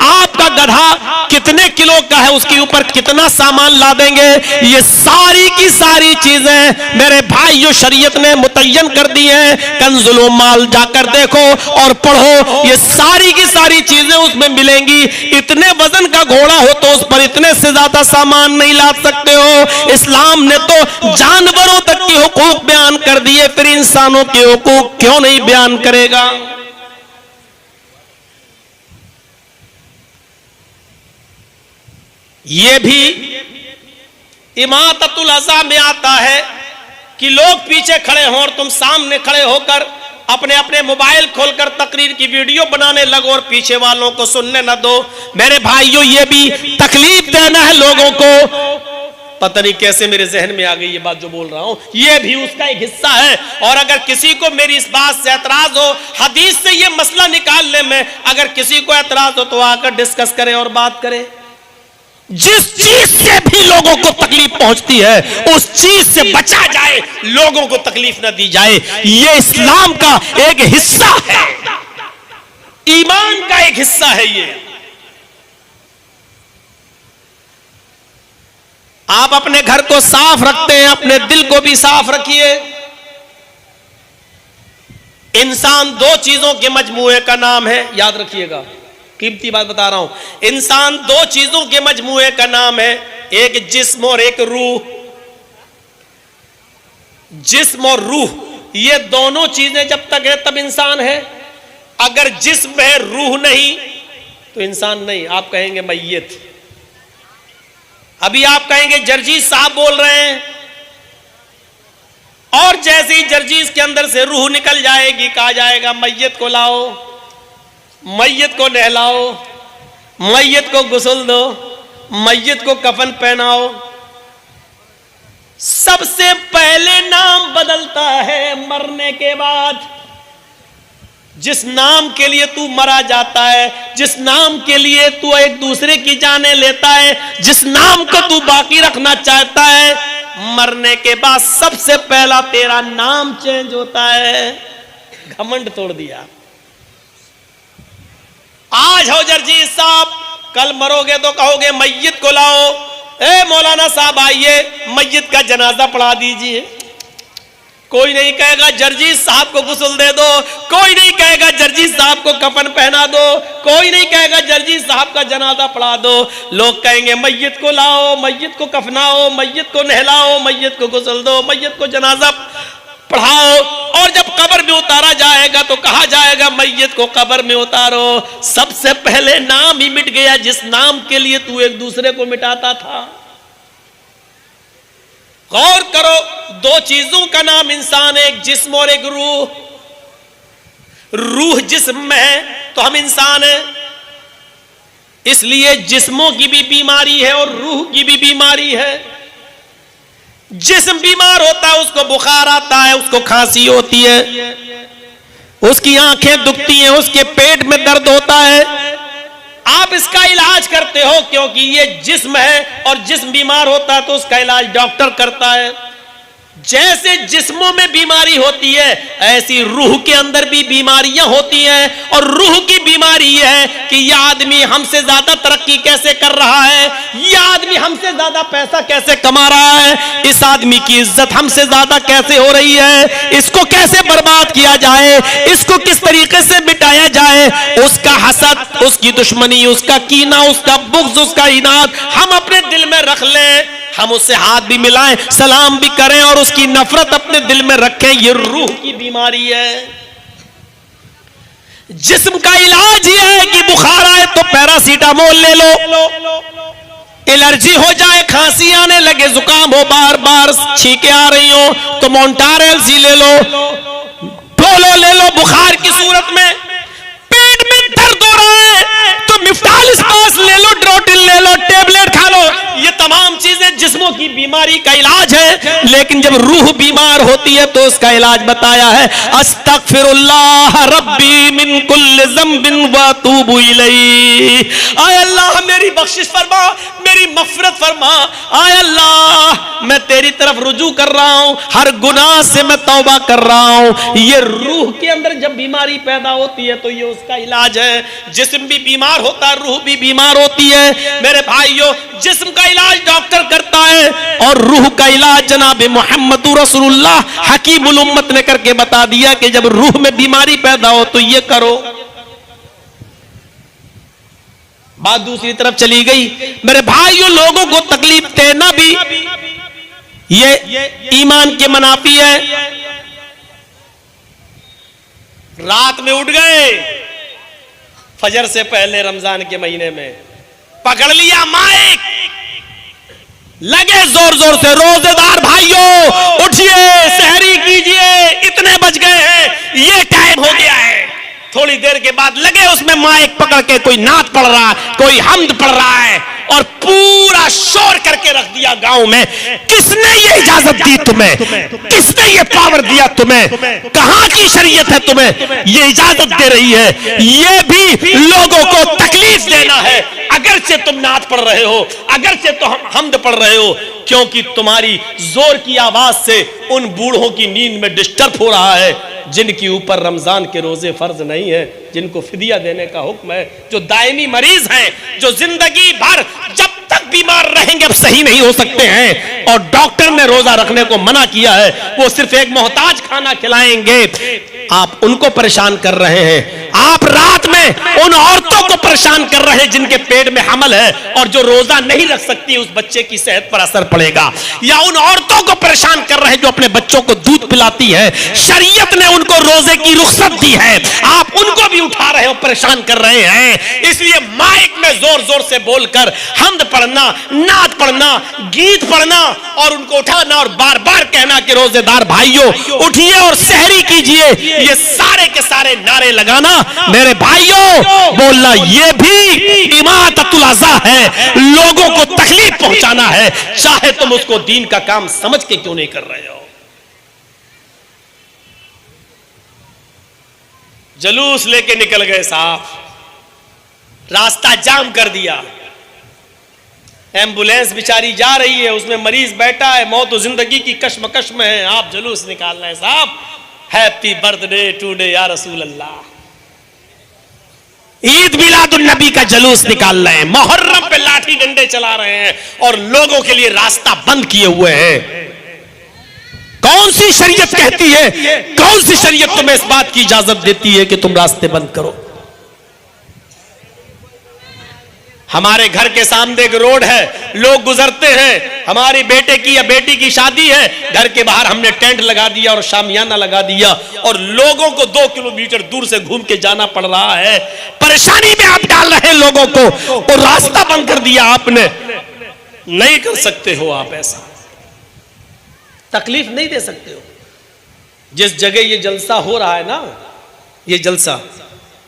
आपका गधा कितने किलो का है, उसके ऊपर कितना सामान ला देंगे? ये सारी की सारी चीजें मेरे भाइयों शरीयत ने मुतय्यन कर दी हैं। कंजुल माल जाकर देखो और पढ़ो, ये सारी की सारी चीजें उसमें मिलेंगी। इतने वजन का घोड़ा हो तो उस पर इतने से ज्यादा सामान नहीं ला सकते हो। इस्लाम ने तो जानवरों तक के हुकूक बयान कर दिए, फिर इंसानों के हुकूक क्यों नहीं बयान करेगा? यह भी इमाततुल अज़ा में आता है कि लोग पीछे खड़े हों और तुम सामने खड़े होकर अपने अपने मोबाइल खोलकर तकरीर की वीडियो बनाने लगो और पीछे वालों को सुनने न दो। मेरे भाइयों, ये भी तकलीफ देना है लोगों को। पता नहीं कैसे मेरे जहन में आ गई ये बात जो बोल रहा हूं, ये भी उसका एक हिस्सा है। और अगर किसी को मेरी इस बात से एतराज हो, हदीस से ये मसला निकालने में अगर किसी को एतराज हो तो आकर डिस्कस करे और बात करे। जिस चीज से भी लोगों को तकलीफ पहुंचती है उस चीज से बचा जाए, लोगों को तकलीफ न दी जाए। ये इस्लाम का एक हिस्सा है, ईमान का एक हिस्सा है। ये आप अपने घर को साफ रखते हैं, अपने दिल को भी साफ रखिए। इंसान 2 चीजों के मजमूए का नाम है, याद रखिएगा, कीमती बात बता रहा हूं। इंसान 2 चीजों के मजमूए का नाम है, एक जिस्म और एक रूह। जिस्म और रूह, ये दोनों चीजें जब तक है तब इंसान है। अगर जिस्म है रूह नहीं तो इंसान नहीं, आप कहेंगे मैयत। अभी आप कहेंगे जर्जीज साहब बोल रहे हैं, और जैसे ही जर्जीज के अंदर से रूह निकल जाएगी कहा जाएगा मैयत को लाओ, मैयत को नहलाओ, मैयत को गुस्ल दो, मैयत को कफन पहनाओ। सबसे पहले नाम बदलता है मरने के बाद। जिस नाम के लिए तू मरा जाता है, जिस नाम के लिए तू एक दूसरे की जाने लेता है, जिस नाम को तू बाकी रखना चाहता है, मरने के बाद सबसे पहला तेरा नाम चेंज होता है। घमंड तोड़ दिया। आज हो जर्जीज साहब, कल मरोगे तो कहोगे मैयत को लाओ। ए मौलाना साहब आइए, मैयत का जनाजा पढ़ा दीजिए। कोई नहीं कहेगा जर्जीज साहब को गुस्ल दे दो, कोई नहीं कहेगा जर्जीज साहब को कफन पहना दो, कोई नहीं कहेगा जर्जीज साहब का जनाजा पढ़ा दो। लोग कहेंगे मैयत को लाओ, मैयत को कफनाओ, मैयत को नहलाओ, मैयत को गुस्ल दो, मैयत को जनाजा पढ़ाओ। और जब कब्र में उतारा जाएगा तो कहा जाएगा मैयत को कब्र में उतारो। सबसे पहले नाम ही मिट गया जिस नाम के लिए तू एक दूसरे को मिटाता था। गौर करो, 2 चीजों का नाम इंसान है, एक जिस्म और एक रूह। रूह जिस्म में है तो हम इंसान हैं, इसलिए जिस्मों की भी बीमारी है और रूह की भी बीमारी है। जिस्म बीमार होता है, उसको बुखार आता है, उसको खांसी होती है, उसकी आंखें दुखती हैं, उसके पेट में दर्द होता है। आप इसका इलाज करते हो क्योंकि ये जिस्म है और जिस्म बीमार होता है तो उसका इलाज डॉक्टर करता है। जैसे जिस्मों में बीमारी होती है, ऐसी रूह के अंदर भी बीमारियां होती हैं। और रूह की बीमारी है कि यह आदमी हमसे ज्यादा तरक्की कैसे कर रहा है, यह आदमी हमसे ज्यादा पैसा कैसे कमा रहा है, इस आदमी की इज्जत हमसे ज्यादा कैसे हो रही है, इसको कैसे बर्बाद किया जाए, इसको किस तरीके से मिटाया जाए। उसका हसद, उसकी दुश्मनी, उसका कीना, उसका बुग़्ज़, उसका इनाद हम अपने दिल में रख लें, हम उससे हाथ भी मिलाएं, सलाम भी करें और उसकी नफरत अपने दिल में रखें, ये रूह की बीमारी है। जिस्म का इलाज यह है कि बुखार आए तो पैरासीटामोल ले लो, एलर्जी हो जाए, खांसी आने लगे, जुकाम हो, बार बार छींकें आ रही हो तो मोंटारेल सी ले लो, डोलो ले लो, बुखार की सूरत में पेट में दर्द हो रहा है तो मिफ्टाल इस्पास ले लो, ड्रोटिल ले लो, टेबलेट खा लो। ये तमाम चीजें जिस्मों की बीमारी का इलाज है। लेकिन जब रूह बीमार होती है तो उसका इलाज बताया है, अस्तगफिरुल्लाह रब्बी मिन कुल्ल ज़ंबिन व अतूबु इलैहि। आय अल्लाह मेरी बख्शिश फरमा, मेरी मग़फ़िरत फरमा। आय अल्लाह मैं तेरी तरफ रुजू कर रहा हूं, हर गुनाह से मैं तौबा कर रहा हूं। ये रूह के अंदर जब बीमारी पैदा होती है तो ये उसका इलाज है। जिस्म भी बीमार होता है, रूह भी बीमार होती है। मेरे भाइयों, जिस्म का इलाज डॉक्टर करता है और रूह का इलाज जनाब मोहम्मद रसूलुल्लाह हकीमुल उम्मत ने करके बता दिया कि जब रूह में बीमारी पैदा हो तो ये करो। बात दूसरी तरफ चली गई। मेरे भाइयों, लोगों को तकलीफ देना भी ये ईमान के मुनाफी है। रात में उठ गए फजर से पहले रमजान के महीने में, पकड़ लिया माइक, लगे जोर जोर से, रोजेदार भाइयों उठिए, सहरी कीजिए, इतने बज गए हैं, ये टाइम हो गया है। थोड़ी देर के बाद लगे उसमें माइक पकड़ के, कोई नात पढ़ रहा है, कोई हम्द पढ़ रहा है और पूरा शोर करके रख दिया गांव में। किसने ये इजाजत दी तुम्हें? किसने ये पावर दिया तुम्हें? कहां की शरीयत है तुम्हें ये इजाजत दे रही है? ये भी लोगों को तकलीफ देना है। अगरचे तुम नात पढ़ रहे हो, अगरचे तो हम हम्द पढ़ रहे हो, क्योंकि तुम्हारी जोर की आवाज से उन बूढ़ों की नींद में डिस्टर्ब हो रहा है जिनके ऊपर रमजान के रोजे फर्ज नहीं है, जिनको फिदिया देने का हुक्म है, जो दायमी मरीज हैं, जो जिंदगी भर जब तक बीमार रहेंगे अब सही नहीं हो सकते हैं और डॉक्टर ने रोजा रखने को मना किया है, वो सिर्फ एक मोहताज खाना खिलाएंगे। आप उनको परेशान कर रहे हैं। आप रात में उन औरतों को परेशान कर रहे हैं जिनके पेट में हमल है और जो रोजा नहीं रख सकती, उस बच्चे की सेहत पर असर पड़ेगा। या उन औरतों को परेशान कर रहे हैं जो अपने बच्चों को दूध पिलाती है, शरीयत ने उनको रोजे की रुख्सत दी है, आप उनको भी उठा रहे हो, परेशान कर रहे हैं। इसलिए माइक में जोर जोर से बोलकर हम्द पढ़ना, नात पढ़ना, गीत पढ़ना और उनको उठाना और बार बार कहना कि रोजेदार भाइयों उठिए और सहरी कीजिए, ये सारे के सारे नारे लगाना, मेरे भाइयों बोलना, ये भी इमाततुल अज़ा है। लोगों को तकलीफ पहुंचाना है, चाहे तुम उसको दीन का काम समझ के क्यों नहीं कर रहे हो। जुलूस लेके निकल गए साहब, रास्ता जाम कर दिया, एम्बुलेंस बेचारी जा रही है, उसमें मरीज बैठा है, मौत और जिंदगी की कश्मकश में है, आप जुलूस निकाल रहे हैं साहब, हैप्पी बर्थडे टुडे या रसूल अल्लाह। ईद मिलादुन नबी का जुलूस निकाल रहे हैं, मुहर्रम पे लाठी डंडे चला रहे हैं और लोगों के लिए रास्ता बंद किए हुए हैं। कौन सी शरीयत कहती है, कौन सी शरीयत तुम्हें इस बात की इजाजत देती है कि तुम रास्ते बंद करो? हमारे घर के सामने एक रोड है, लोग गुजरते हैं, हमारी बेटे की या बेटी की शादी है, घर के बाहर हमने टेंट लगा दिया और शामियाना लगा दिया और लोगों को 2 किलोमीटर दूर से घूम के जाना पड़ रहा है। परेशानी में आप डाल रहे हैं लोगों को और रास्ता बंद कर दिया आपने। नहीं कर सकते हो आप ऐसा, तकलीफ नहीं दे सकते हो। जिस जगह ये जलसा हो रहा है ना, ये जलसा,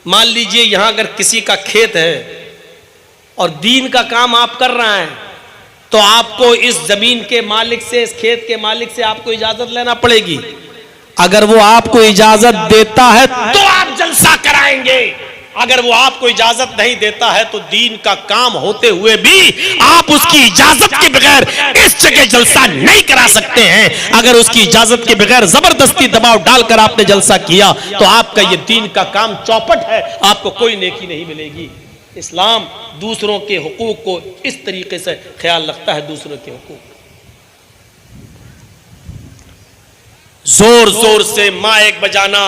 मान लीजिए यहां अगर किसी का खेत है और दीन का काम आप कर रहे हैं, तो आपको इस जमीन के मालिक से, इस खेत के मालिक से आपको इजाजत लेना पड़ेगी। अगर वो आपको इजाजत देता है तो आप जलसा कराएंगे, अगर वो आपको इजाजत नहीं देता है तो दीन का काम होते हुए भी आप उसकी इजाजत के बगैर इस जगह जलसा नहीं करा सकते हैं। अगर उसकी इजाजत के बगैर जबरदस्ती दबाव डालकर आपने जलसा किया तो आपका ये दीन का काम चौपट है, आपको कोई नेकी नहीं मिलेगी। इस्लाम दूसरों के हुकूक को इस तरीके से ख्याल रखता है, दूसरों के हुकूक जोर जोर से माइक बजाना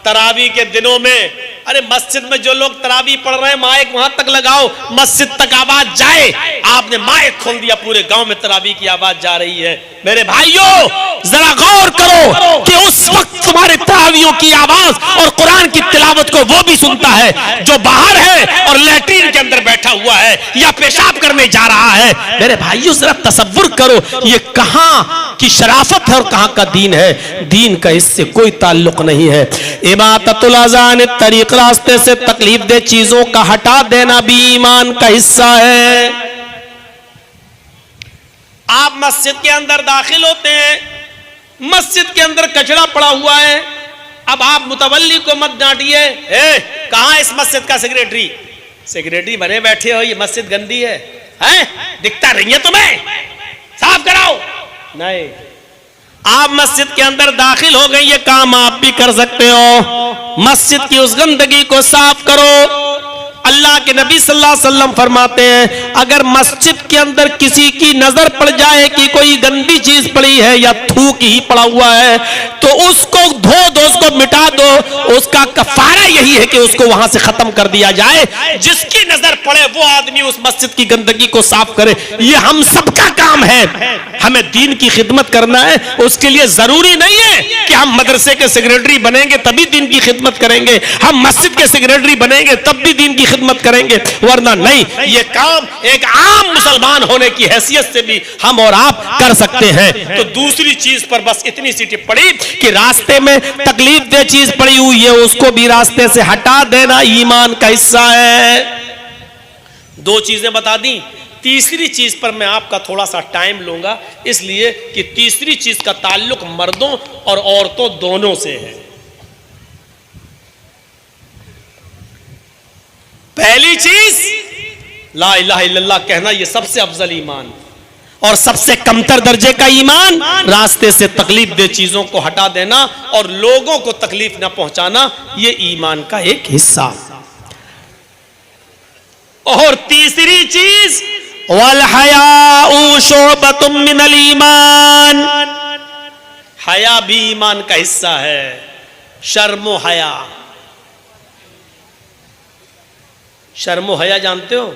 तरावी के दिनों में। अरे मस्जिद में जो लोग तरावी पढ़ रहे हैं माइक वहां तक लगाओ, मस्जिद तक आवाज जाए। आपने माइक खोल दिया, पूरे गांव में तरावी की आवाज जा रही है। मेरे भाइयों जरा गौर करो कि उस वक्त तुम्हारे तरावियों की आवाज और कुरान की तिलावत को वो भी सुनता है जो बाहर है और लैट्रीन के अंदर बैठा हुआ है या पेशाब करने जा रहा है। मेरे भाइयों जरा तसव्वुर करो ये कहां की शराफत है और कहां का दीन है। दीन का इससे कोई ताल्लुक नहीं है। इबादतुल अज़ान तरीक रास्ते से तकलीफ दे चीजों का हटा देना भी ईमान का हिस्सा है। आप मस्जिद के अंदर दाखिल होते हैं, मस्जिद के अंदर कचरा पड़ा हुआ है। अब आप मुतवल्ली को मत डांटिए, कहां इस मस्जिद का सेक्रेटरी? सेक्रेटरी बने बैठे हो, ये मस्जिद गंदी है, दिखता नहीं है तुम्हें, साफ कराओ। नहीं, आप मस्जिद के अंदर दाखिल हो गए, ये काम आप भी कर सकते हो। मस्जिद की उस गंदगी को साफ करो। अल्लाह के नबी सल्लल्लाहु अलैहि वसल्लम फरमाते हैं अगर मस्जिद के अंदर किसी की नजर पड़ जाए कि कोई गंदी चीज पड़ी है या थूक ही पड़ा हुआ है तो उसको धो दो, उसको मिटा दो। उसका कफारा यही है कि उसको वहां से खत्म कर दिया जाए। जिसकी नजर पड़े वो आदमी उस मस्जिद की गंदगी को साफ करे। ये हम सबका काम है। हमें दीन की खिदमत करना है। उसके लिए जरूरी नहीं है कि हम मदरसे के सेक्रेटरी बनेंगे तभी दीन की खिदमत करेंगे, हम मस्जिद के सेक्रेटरी बनेंगे तब भी दीन की खिदमत करेंगे, वरना नहीं। ये काम एक आम मुसलमान होने की हैसियत से भी हम और आप कर सकते हैं। तो दूसरी चीज पर बस इतनी सी टिप्पणी कि रास्ते में तकलीफ दे चीज पड़ी हुई है उसको भी रास्ते से हटा देना ईमान का हिस्सा है। दो चीजें बता दी। तीसरी चीज पर मैं आपका थोड़ा सा टाइम लूंगा, इसलिए कि तीसरी चीज का ताल्लुक मर्दों और औरतों दोनों से है। पहली चीज ला इलाहा इल्लल्लाह कहना, यह सबसे अफजल ईमान और सबसे कमतर दर्जे का ईमान। रास्ते से तकलीफ दे चीजों को हटा देना और लोगों को तकलीफ ना पहुंचाना, यह ईमान का एक हिस्सा। और तीसरी चीज वल हयाउ शुअबतुम मिनल ईमान, हया भी ईमान का हिस्सा है। शर्मो हया, शर्मो हया जानते हो?